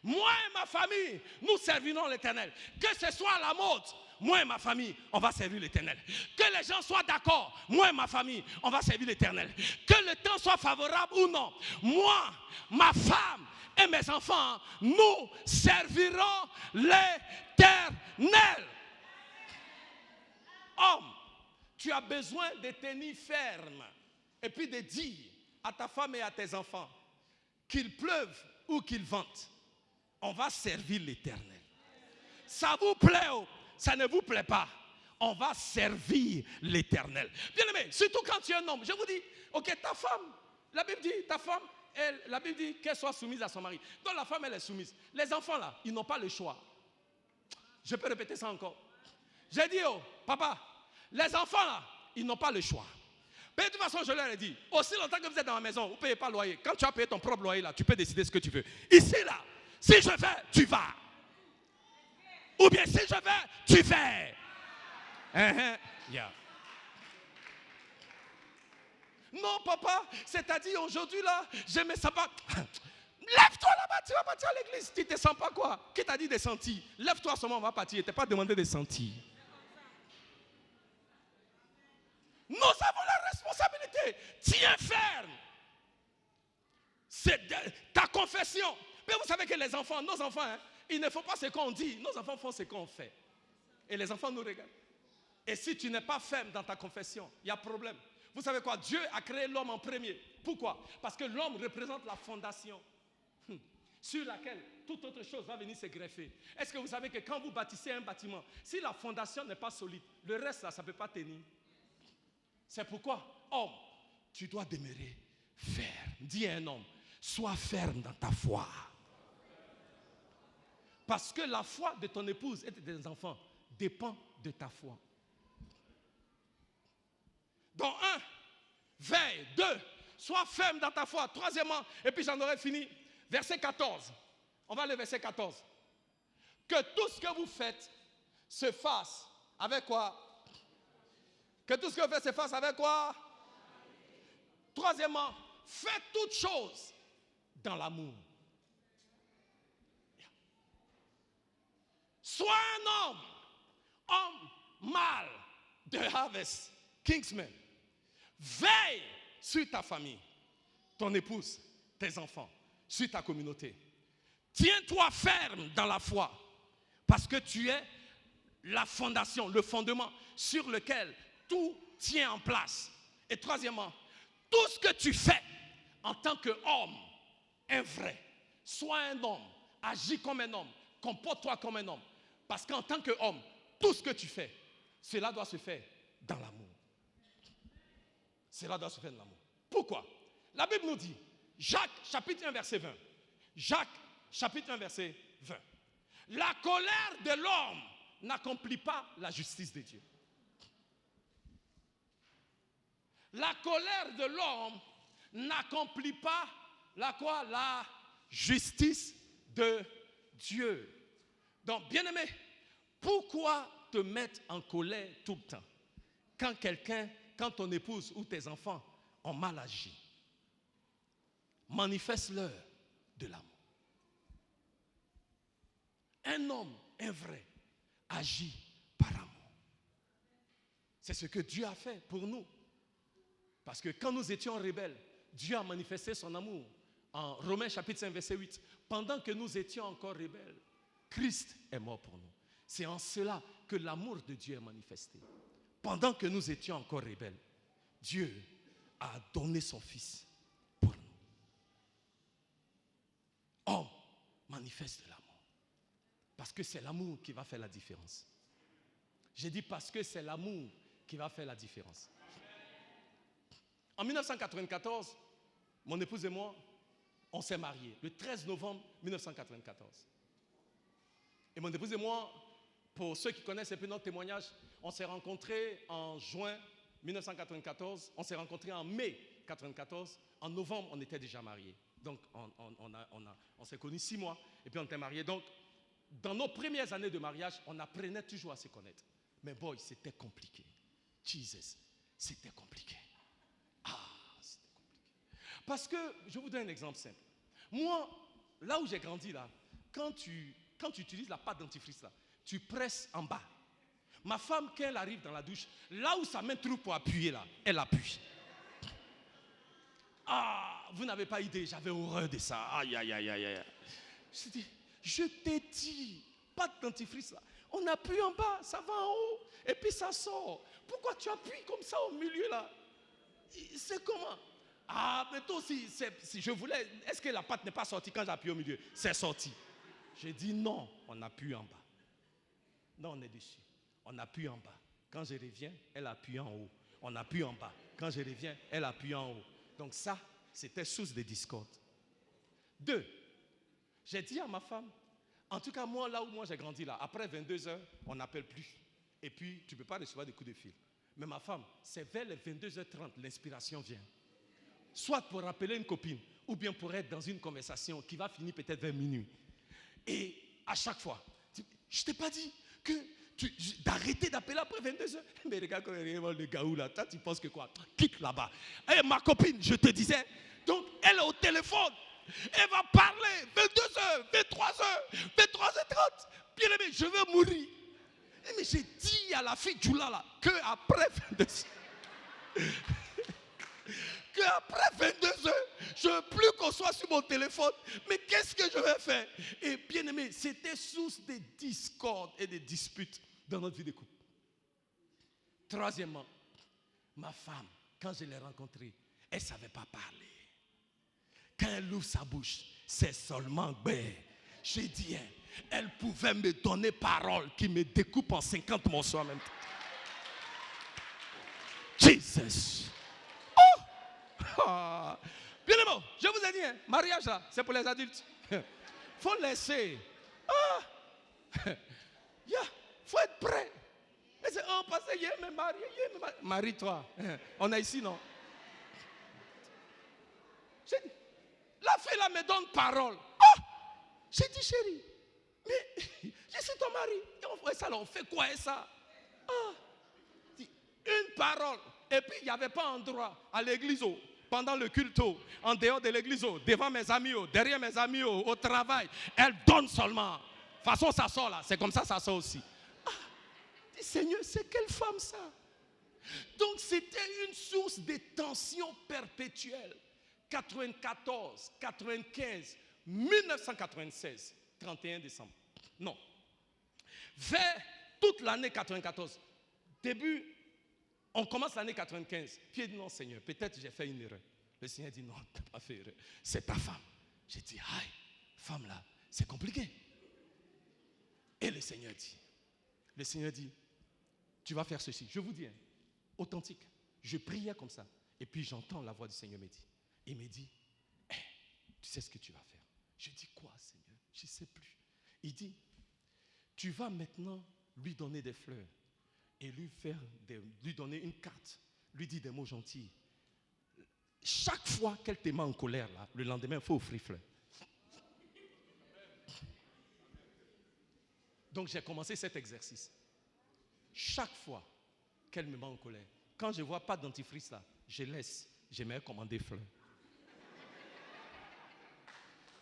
Moi et ma famille, nous servirons l'Éternel. Que ce soit à la mode, moi et ma famille, on va servir l'Éternel. Que les gens soient d'accord, moi et ma famille, on va servir l'Éternel. Que le temps soit favorable ou non, moi, ma femme et mes enfants, nous servirons l'Éternel. Homme, tu as besoin de tenir ferme et puis de dire à ta femme et à tes enfants qu'il pleuve ou qu'il vente, on va servir l'Éternel. Ça vous plaît ou ça ne vous plaît pas, on va servir l'Éternel. Bien aimé, surtout quand tu es un homme, je vous dis, ok, ta femme, la Bible dit, ta femme, la Bible dit qu'elle soit soumise à son mari. Donc la femme, elle est soumise. Les enfants là, ils n'ont pas le choix. Je peux répéter ça encore. J'ai dit, oh, papa, les enfants là, ils n'ont pas le choix. Mais de toute façon, je leur ai dit, aussi longtemps que vous êtes dans la maison, vous ne payez pas le loyer. Quand tu as payé ton propre loyer là, tu peux décider ce que tu veux. Ici là, si je vais, tu vas. Ou bien si je vais, tu fais. Yeah. Non, papa, c'est-à-dire aujourd'hui là, je me sens pas. Lève-toi là-bas, tu vas partir à l'église. Tu ne te sens pas quoi? Qui t'a dit de sentir? Lève-toi seulement, on va partir. Je ne t'ai pas demandé de sentir. Nous avons la responsabilité. Tiens ferme. C'est ta confession. Mais vous savez que les enfants, nos enfants, hein, ils ne font pas ce qu'on dit. Nos enfants font ce qu'on fait. Et les enfants nous regardent. Et si tu n'es pas ferme dans ta confession, il y a problème. Vous savez quoi? Dieu a créé l'homme en premier. Pourquoi? Parce que l'homme représente la fondation sur laquelle toute autre chose va venir se greffer. Est-ce que vous savez que quand vous bâtissez un bâtiment, si la fondation n'est pas solide, le reste là, ça ne peut pas tenir. C'est pourquoi, homme, tu dois demeurer ferme. Dis à un homme, sois ferme dans ta foi. Parce que la foi de ton épouse et de tes enfants dépend de ta foi. Donc, 1, veille. 2, sois ferme dans ta foi. Troisièmement, et puis j'en aurai fini. Verset 14. On va aller verset 14. Que tout ce que vous faites se fasse avec quoi? Que tout ce que vous faites se fasse avec quoi? Troisièmement, faites toutes choses dans l'amour. Sois un homme mâle de Harvest, Kingsman. Veille sur ta famille, ton épouse, tes enfants, sur ta communauté. Tiens-toi ferme dans la foi, parce que tu es la fondation, le fondement sur lequel tout tient en place. Et troisièmement, tout ce que tu fais en tant qu'homme est vrai. Sois un homme, agis comme un homme, comporte-toi comme un homme. Parce qu'en tant qu'homme, tout ce que tu fais, cela doit se faire dans l'amour. Cela doit se faire dans l'amour. Pourquoi? La Bible nous dit, Jacques chapitre 1 verset 20. Jacques chapitre 1 verset 20. La colère de l'homme n'accomplit pas la justice de Dieu. La colère de l'homme n'accomplit pas la quoi? La justice de Dieu. Donc, bien-aimé, pourquoi te mettre en colère tout le temps? Quand ton épouse ou tes enfants ont mal agi, manifeste-leur de l'amour. Un homme, un vrai, agit par amour. C'est ce que Dieu a fait pour nous. Parce que quand nous étions rebelles, Dieu a manifesté son amour. En Romains chapitre 5 verset 8, pendant que nous étions encore rebelles, Christ est mort pour nous. C'est en cela que l'amour de Dieu est manifesté. Pendant que nous étions encore rebelles, Dieu a donné son Fils pour nous. Homme, manifeste de l'amour. Parce que c'est l'amour qui va faire la différence. J'ai dit parce que c'est l'amour qui va faire la différence. En 1994, mon épouse et moi, on s'est mariés. Le 13 novembre 1994. Et mon épouse et moi, pour ceux qui connaissent un peu notre témoignage, on s'est rencontrés en juin 1994. On s'est rencontrés en mai 1994. En novembre, on était déjà mariés. Donc, on s'est connus 6 mois et puis on était mariés. Donc, dans nos premières années de mariage, on apprenait toujours à se connaître. Mais boy, c'était compliqué. Jesus, c'était compliqué. Ah, c'était compliqué. Parce que, je vous donne un exemple simple. Moi, là où j'ai grandi, là, quand tu utilises la pâte dentifrice, là, tu presses en bas. Ma femme, quand elle arrive dans la douche, là où sa main trouve pour appuyer, là, elle appuie. Ah, vous n'avez pas idée, j'avais horreur de ça. Aïe, aïe, aïe, aïe, aïe. Je t'ai dit, pâte dentifrice, là, on appuie en bas, ça va en haut, et puis ça sort. Pourquoi tu appuies comme ça au milieu, là? C'est comment? Ah, mais toi aussi, si je voulais, est-ce que la pâte n'est pas sortie quand j'appuie au milieu? C'est sorti. J'ai dit non, on appuie en bas. Non, on est dessus. On appuie en bas. Quand je reviens, elle appuie en haut. On appuie en bas. Quand je reviens, elle appuie en haut. Donc ça, c'était source de discorde. 2, j'ai dit à ma femme, en tout cas moi, là où moi j'ai grandi, là, après 22 heures, on n'appelle plus. Et puis, tu ne peux pas recevoir des coups de fil. Mais ma femme, c'est vers les 22h30, l'inspiration vient. Soit pour rappeler une copine, ou bien pour être dans une conversation qui va finir peut-être vers minuit. Et à chaque fois, je ne t'ai pas dit que d'arrêter d'appeler après 22h. Mais regarde quand le gaou là, toi tu penses que quoi? Quitte là-bas. Et ma copine, je te disais, donc elle est au téléphone. Elle va parler 22h, 23h, 23h30. Bien aimé, je veux mourir. Mais j'ai dit à la fille Djoula là, qu'après 22h, qu'après 22h, je ne veux plus qu'on soit sur mon téléphone. Mais qu'est-ce que je vais faire? Et bien aimé, c'était source de discordes et de disputes dans notre vie de couple. Troisièmement, ma femme, quand je l'ai rencontrée, elle ne savait pas parler. Quand elle ouvre sa bouche, c'est seulement ben. J'ai dit, hein, elle pouvait me donner parole qui me découpe en 50 morceaux en même temps. Jesus. Oh. Bien aimé, je vous ai dit, hein, mariage là, c'est pour les adultes. Faut laisser. Faut être prêt. Mais c'est parce que je me marie. Marie-toi. On est ici, non? La fille là me donne parole. J'ai dit, chérie, mais je suis ton mari. Et on fait ça, là, on fait quoi ça? Une parole. Et puis il n'y avait pas endroit à l'église, pendant le culte, en dehors de l'église, devant mes amis, derrière mes amis, au travail. Elle donne seulement. De toute façon, ça sort là. C'est comme ça sort aussi. Dis, Seigneur, c'est quelle femme ça? Donc c'était une source de tension perpétuelle. 94, 95, 1996, 31 décembre. Non. Vers toute l'année 94, début, on commence l'année 95. Puis il dit non, Seigneur, peut-être j'ai fait une erreur. Le Seigneur dit non, tu n'as pas fait erreur. C'est ta femme. J'ai dit, aïe, femme là, c'est compliqué. Et le Seigneur dit, tu vas faire ceci. Je vous dis, hein, authentique. Je priais comme ça. Et puis j'entends la voix du Seigneur me dire. Il me dit, hey, tu sais ce que tu vas faire? Je dis, quoi, Seigneur? Je ne sais plus. Il dit, tu vas maintenant lui donner des fleurs et lui donner une carte, lui dire des mots gentils. Chaque fois qu'elle te met en colère, là, le lendemain, il faut offrir fleurs. Donc j'ai commencé cet exercice. Chaque fois qu'elle me met en colère, quand je ne vois pas de dentifrice là, je laisse, je mets commander fleurs.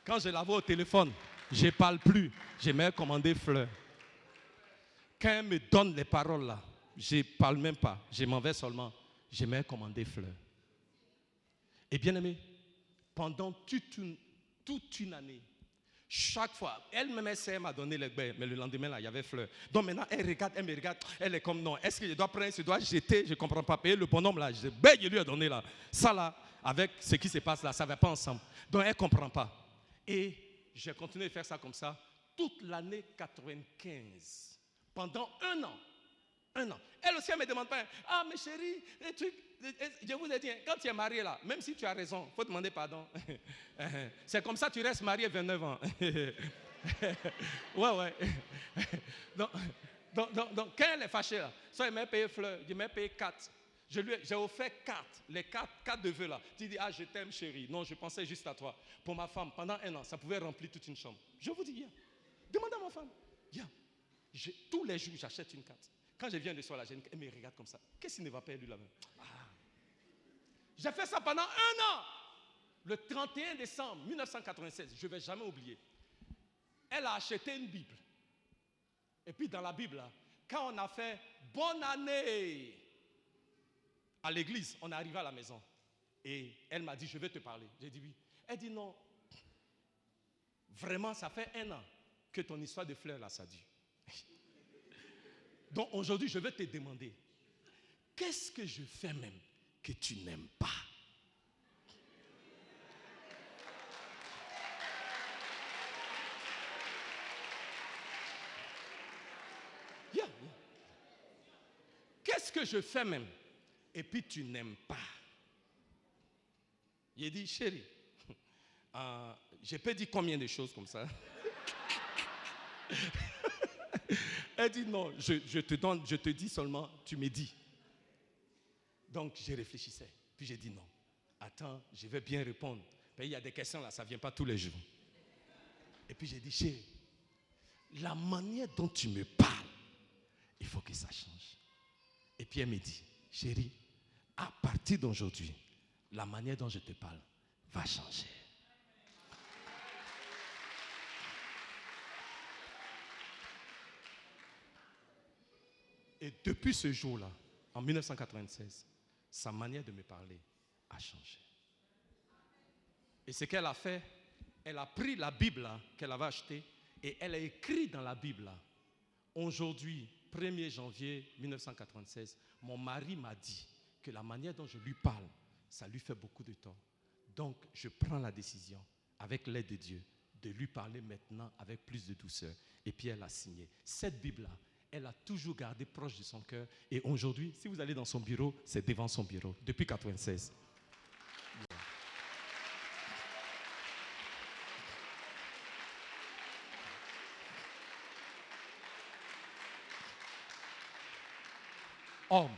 Quand je la vois au téléphone, je ne parle plus, je mets commander fleurs. Quand elle me donne les paroles là, je ne parle même pas, je m'en vais seulement, je mets commander fleurs. Et bien aimé, pendant toute une année, chaque fois, elle-même elle m'a donné les baies, mais le lendemain là, il y avait fleurs. Donc maintenant, elle me regarde, elle est comme non. Est-ce que je dois prendre, je dois jeter, je ne comprends pas. Payer le bonhomme là, je lui ai donné là. Ça là, avec ce qui se passe là, ça ne va pas ensemble. Donc elle ne comprend pas. Et j'ai continué de faire ça comme ça toute l'année 95. Pendant un an. Elle aussi, elle ne me demande pas, ah, mais chérie, les trucs, je vous ai dit, quand tu es marié là, même si tu as raison, il faut demander pardon. C'est comme ça que tu restes marié 29 ans. Ouais. Donc, quand elle est fâchée là, soit elle m'a payé fleurs, je m'ai payé 4. J'ai offert 4, les 4 de vœux là. Tu dis, ah, je t'aime chérie. Non, je pensais juste à toi. Pour ma femme, pendant un an, ça pouvait remplir toute une chambre. Je vous dis, viens. Demande à ma femme. Viens. Tous les jours, j'achète une carte. Quand je viens de soir là, elle me regarde comme ça. Qu'est-ce qui ne va pas lui là-bas? J'ai fait ça pendant un an. Le 31 décembre 1996, je ne vais jamais oublier. Elle a acheté une Bible. Et puis dans la Bible, là, quand on a fait bonne année à l'église, on est arrivé à la maison. Et elle m'a dit, je vais te parler. J'ai dit oui. Elle dit non. Vraiment, ça fait un an que ton histoire de fleurs là, ça dure. Donc aujourd'hui, je vais te demander, qu'est-ce que je fais même que tu n'aimes pas? Yeah. Qu'est-ce que je fais même et puis tu n'aimes pas? J'ai dit, chérie, je peux dire combien de choses comme ça? Elle dit non, je te dis seulement, tu me dis. Donc je réfléchissais, puis j'ai dit non. Attends, je vais bien répondre. Il y a des questions là, ça ne vient pas tous les jours. Et puis j'ai dit, chérie, la manière dont tu me parles, il faut que ça change. Et puis elle me dit, chérie, à partir d'aujourd'hui, la manière dont je te parle va changer. Et depuis ce jour-là, en 1996, sa manière de me parler a changé. Et ce qu'elle a fait, elle a pris la Bible là, qu'elle avait achetée et elle a écrit dans la Bible là, aujourd'hui, 1er janvier 1996, mon mari m'a dit que la manière dont je lui parle, ça lui fait beaucoup de tort. Donc, je prends la décision, avec l'aide de Dieu, de lui parler maintenant avec plus de douceur. Et puis elle a signé. Cette Bible-là, elle a toujours gardé proche de son cœur. Et aujourd'hui, si vous allez dans son bureau, c'est devant son bureau, depuis 1996. Homme,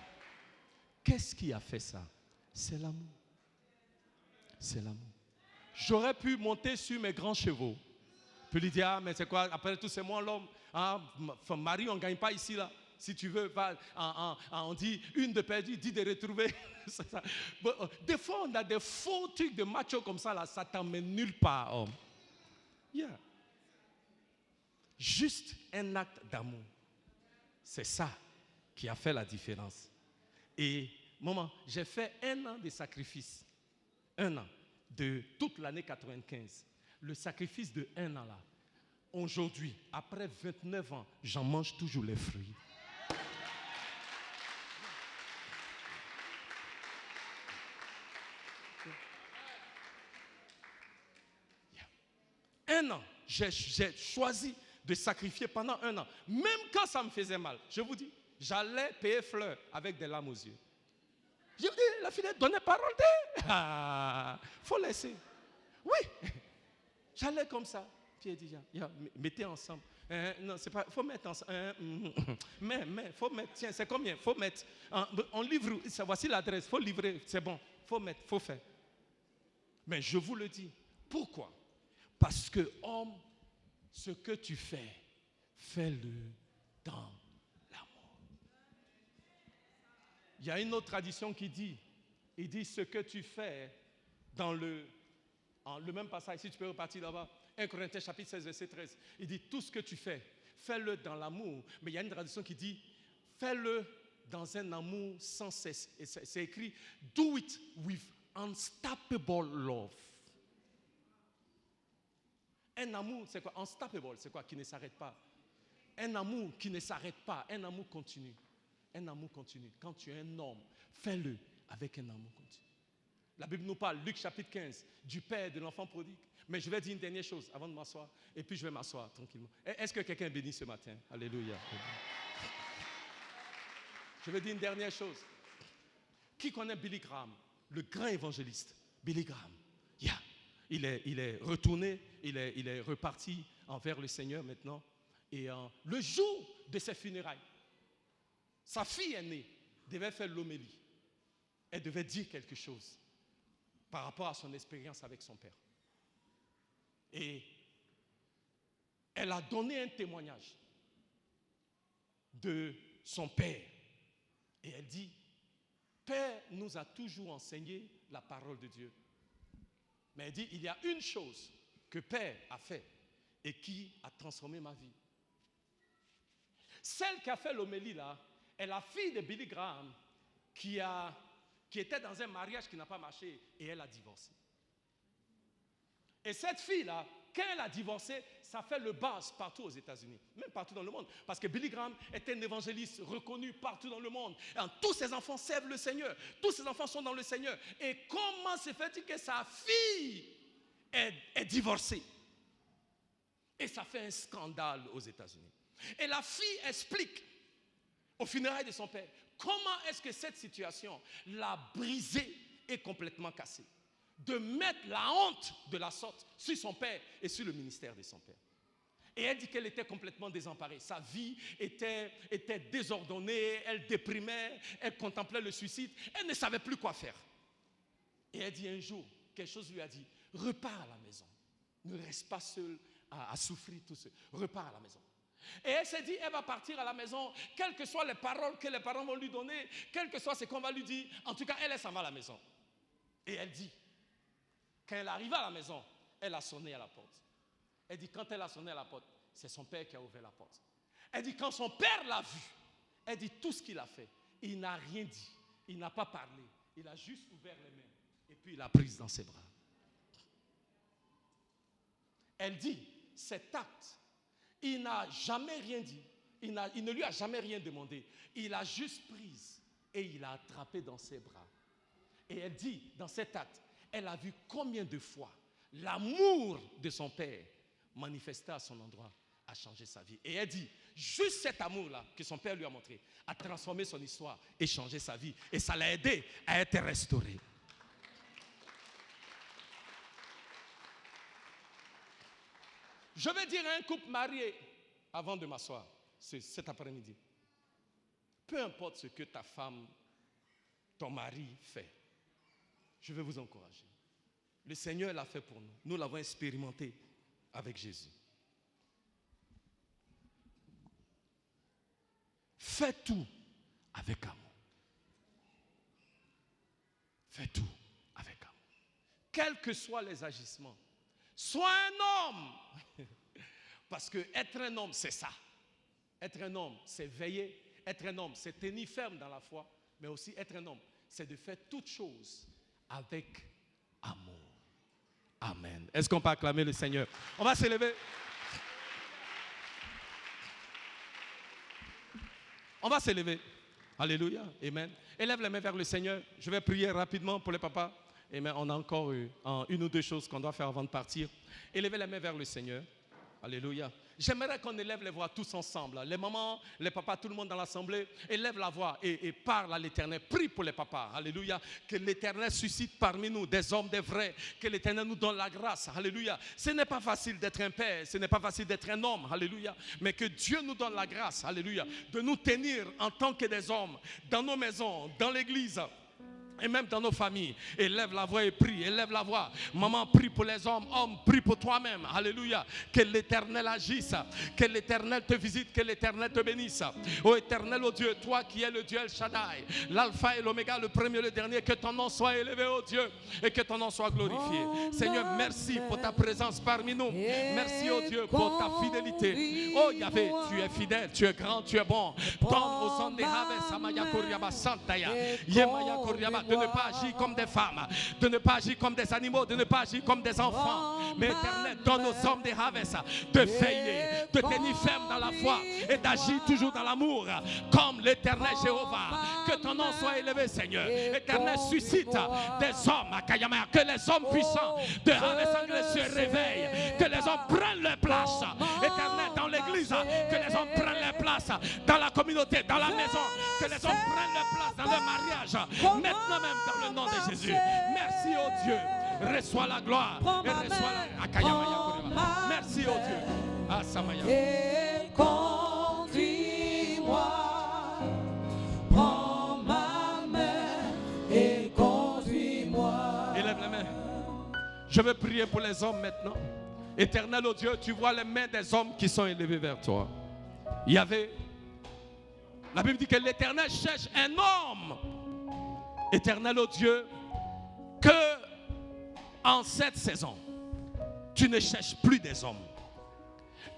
qu'est-ce qui a fait ça? C'est l'amour. C'est l'amour. J'aurais pu monter sur mes grands chevaux. Puis lui dire, ah, mais c'est quoi? Après tout, c'est moi l'homme. Ah, Marie, on ne gagne pas ici, là. Si tu veux, on dit une de perdue, 10 de retrouver. Des fois, on a des faux trucs de macho comme ça, là. Ça ne t'emmène nulle part, homme. Yeah. Juste un acte d'amour. C'est ça qui a fait la différence. Et, maman, j'ai fait 1 an de sacrifice. 1 an. De toute l'année 95. Le sacrifice de 1 an là. Aujourd'hui, après 29 ans, j'en mange toujours les fruits. Un an, j'ai choisi de sacrifier pendant 1 an. Même quand ça me faisait mal, je vous dis, j'allais payer fleurs avec des larmes aux yeux. Je vous dis, la fille, donnez parole. Faut laisser. Oui. J'allais comme ça. Puis elle dit, mettez ensemble. Non, c'est pas, faut mettre ensemble. Mais, faut mettre, tiens, c'est combien? Faut mettre. On livre, voici l'adresse, faut livrer, c'est bon. Faut mettre, faut faire. Mais je vous le dis. Pourquoi? Parce que, homme, ce que tu fais, fais-le dans l'amour. Il y a une autre tradition qui dit, il dit ce que tu fais dans le même passage, si tu peux repartir là-bas, 1 Corinthiens chapitre 16, verset 13, il dit tout ce que tu fais, fais-le dans l'amour. Mais il y a une tradition qui dit, fais-le dans un amour sans cesse. Et c'est écrit, do it with unstoppable love. Un amour, c'est quoi? Unstoppable, c'est quoi? Qui ne s'arrête pas. Un amour qui ne s'arrête pas, un amour continu. Un amour continu. Quand tu es un homme, fais-le avec un amour continu. La Bible nous parle, Luc chapitre 15, du père et de l'enfant prodigue. Mais je vais dire une dernière chose avant de m'asseoir. Et puis je vais m'asseoir tranquillement. Est-ce que quelqu'un est béni ce matin? Alléluia. Je vais dire une dernière chose. Qui connaît Billy Graham, le grand évangéliste? Billy Graham. Yeah. Il est retourné, il est reparti envers le Seigneur maintenant. Et le jour de ses funérailles, sa fille aînée devait faire l'homélie. Elle devait dire quelque chose par rapport à son expérience avec son père. Et elle a donné un témoignage de son père. Et elle dit, Père nous a toujours enseigné la parole de Dieu. Mais elle dit, il y a une chose que Père a fait et qui a transformé ma vie. Celle qui a fait l'homélie là, est la fille de Billy Graham qui était dans un mariage qui n'a pas marché et elle a divorcé. Et cette fille-là, quand elle a divorcé, ça fait le buzz partout aux États-Unis, même partout dans le monde. Parce que Billy Graham était un évangéliste reconnu partout dans le monde. Et tous ses enfants servent le Seigneur. Tous ses enfants sont dans le Seigneur. Et comment se fait-il que sa fille est divorcée? Et ça fait un scandale aux États-Unis. Et la fille explique au funérailles de son père comment est-ce que cette situation l'a brisée et complètement cassée. De mettre la honte de la sorte sur son père et sur le ministère de son père. Et elle dit qu'elle était complètement désemparée. Sa vie était désordonnée, elle déprimait, elle contemplait le suicide, elle ne savait plus quoi faire. Et elle dit un jour, quelque chose lui a dit, repars à la maison. Ne reste pas seul à souffrir tout seul. Repars à la maison. Et elle s'est dit, elle va partir à la maison, quelles que soient les paroles que les parents vont lui donner, quel que soit ce qu'on va lui dire, en tout cas, elle s'en va à la maison. Et elle dit, quand elle arriva à la maison, elle a sonné à la porte. Elle dit, quand elle a sonné à la porte, c'est son père qui a ouvert la porte. Elle dit, quand son père l'a vu, elle dit, tout ce qu'il a fait, il n'a rien dit, il n'a pas parlé, il a juste ouvert les mains, et puis il l'a prise dans ses bras. Elle dit, cet acte, il n'a jamais rien dit, il ne lui a jamais rien demandé, il a juste prise et il l'a attrapé dans ses bras. Et elle dit, dans cet acte, elle a vu combien de fois l'amour de son père manifesté à son endroit a changé sa vie. Et elle dit, juste cet amour-là que son père lui a montré a transformé son histoire et changé sa vie. Et ça l'a aidé à être restauré. Je vais dire à un couple marié, avant de m'asseoir, cet après-midi, peu importe ce que ta femme, ton mari fait, je vais vous encourager. Le Seigneur l'a fait pour nous. Nous l'avons expérimenté avec Jésus. Fais tout avec amour. Fais tout avec amour. Quels que soient les agissements. Sois un homme. Parce que être un homme, c'est ça. Être un homme, c'est veiller. Être un homme, c'est tenir ferme dans la foi. Mais aussi être un homme, c'est de faire toutes choses avec amour. Amen. Est-ce qu'on peut acclamer le Seigneur? On va s'élever. On va s'élever. Alléluia. Amen. Élève les mains vers le Seigneur. Je vais prier rapidement pour les papas. Amen. On a encore une ou deux choses qu'on doit faire avant de partir. Élevez les mains vers le Seigneur. Alléluia. J'aimerais qu'on élève les voix tous ensemble. Les mamans, les papas, tout le monde dans l'assemblée, élève la voix et parle à l'Éternel. Prie pour les papas. Alléluia. Que l'Éternel suscite parmi nous des hommes, des vrais. Que l'Éternel nous donne la grâce. Alléluia. Ce n'est pas facile d'être un père. Ce n'est pas facile d'être un homme. Alléluia. Mais que Dieu nous donne la grâce. Alléluia. De nous tenir en tant que des hommes dans nos maisons, dans l'église. Et même dans nos familles, élève la voix et prie, élève la voix. Maman, prie pour les hommes, homme, prie pour toi-même. Alléluia. Que l'Éternel agisse, que l'Éternel te visite, que l'Éternel te bénisse. Ô Éternel, ô Dieu, toi qui es le Dieu El Shaddai, l'Alpha et l'Oméga, le premier et le dernier, que ton nom soit élevé, ô Dieu, et que ton nom soit glorifié. Seigneur, merci pour ta présence parmi nous. Merci, ô Dieu, pour ta fidélité. Oh Yahvé, tu es fidèle, tu es grand, tu es bon. Donne aux hommes des Haves, Samaya Koryaba Santaya, Yemaya Koryaba, de ne pas agir comme des femmes, de ne pas agir comme des animaux, de ne pas agir comme des enfants. Mais Éternel, donne aux hommes des Haves de veiller, de tenir ferme dans la foi et d'agir toujours dans l'amour, comme l'Éternel Jéhovah. Que ton nom soit élevé, Seigneur. Éternel, suscite des hommes à Kayama, que les hommes puissants de Haves Anglais se réveillent, que les hommes prennent leur place. Éternel, dans l'église, que les hommes prennent leur place, dans la communauté, dans la maison, que les hommes prennent leur place dans le mariage. Maintenant même dans le nom de Jésus. Merci au Dieu. Reçois la gloire et reçois la... Merci au Dieu. Ah, Samaya. Et conduis-moi, prends ma main et conduis-moi. Élève les mains. Je vais prier pour les hommes maintenant. Éternel au Dieu, tu vois les mains des hommes qui sont élevés vers toi. Il y avait... La Bible dit que l'Éternel cherche un homme. Éternel ô Dieu, que en cette saison, tu ne cherches plus des hommes.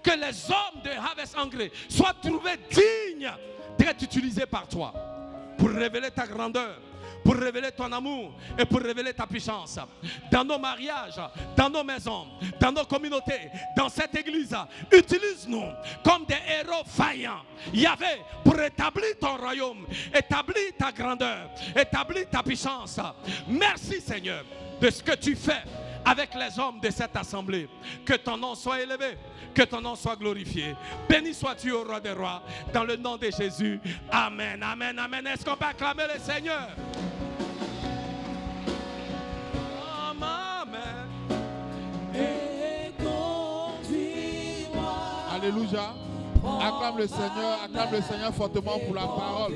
Que les hommes de Harvest Anglais soient trouvés dignes d'être utilisés par toi pour révéler ta grandeur, pour révéler ton amour et pour révéler ta puissance. Dans nos mariages, dans nos maisons, dans nos communautés, dans cette église, utilise-nous comme des héros vaillants. Yahvé, pour établir ton royaume, établir ta grandeur, établir ta puissance. Merci Seigneur de ce que tu fais avec les hommes de cette assemblée. Que ton nom soit élevé, que ton nom soit glorifié. Béni sois-tu au roi des rois, dans le nom de Jésus. Amen, amen, amen. Est-ce qu'on peut acclamer le Seigneur? Amen. Et conduis-moi. Alléluia. Acclame le Seigneur fortement pour la parole.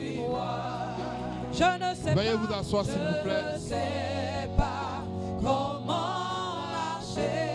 Je ne sais Veuillez vous asseoir s'il vous plaît. Je ne sais pas comment marcher.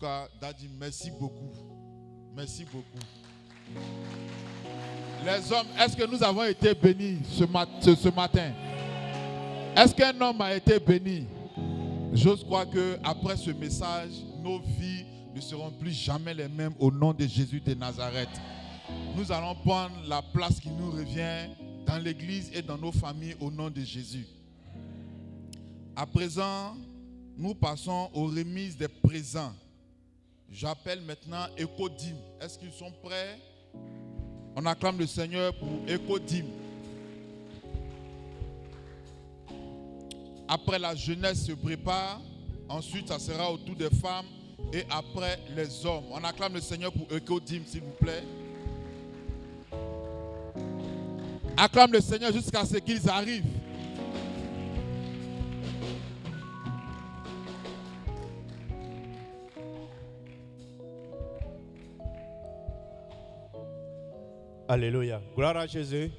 cas, Daddy, merci beaucoup. Merci beaucoup. Les hommes, est-ce que nous avons été bénis ce matin? Est-ce qu'un homme a été béni? J'ose croire qu'après ce message, nos vies ne seront plus jamais les mêmes au nom de Jésus de Nazareth. Nous allons prendre la place qui nous revient dans l'église et dans nos familles au nom de Jésus. À présent, nous passons aux remises des présents. J'appelle maintenant Ecodim. Est-ce qu'ils sont prêts? On acclame le Seigneur pour Ecodim. Après, la jeunesse se prépare. Ensuite, ça sera au tour des femmes. Et après, les hommes. On acclame le Seigneur pour Ecodim, s'il vous plaît. Acclame le Seigneur jusqu'à ce qu'ils arrivent. Alléluia. Gloire à Jésus.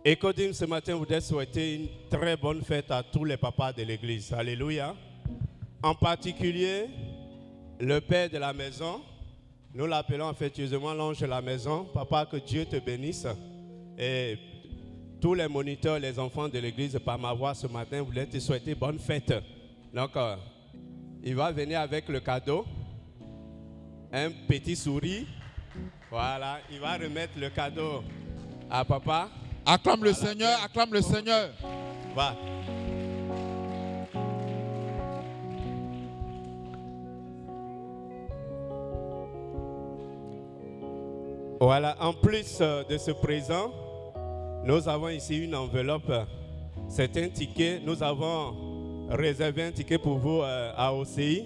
Ecodim, ce matin, vous voudrais souhaiter une très bonne fête à tous les papas de l'église. Alléluia. En particulier, le père de la maison. Nous l'appelons affectueusement l'ange de la maison. Papa, que Dieu te bénisse. Et tous les moniteurs, les enfants de l'église, par ma voix ce matin, voulaient te souhaiter bonne fête. Donc, il va venir avec le cadeau. Un petit souris. Voilà, il va remettre le cadeau à papa. Acclame le Seigneur, acclame le Seigneur. Va. Voilà, en plus de ce présent, nous avons ici une enveloppe. C'est un ticket. Nous avons réservé un ticket pour vous à OCI.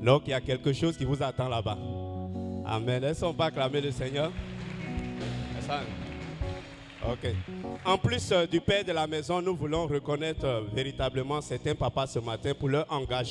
Donc, il y a quelque chose qui vous attend là-bas. Amen. Est-ce qu'on peut acclamer le Seigneur? Ok. En plus du père de la maison, nous voulons reconnaître véritablement certains papas ce matin pour leur engagement.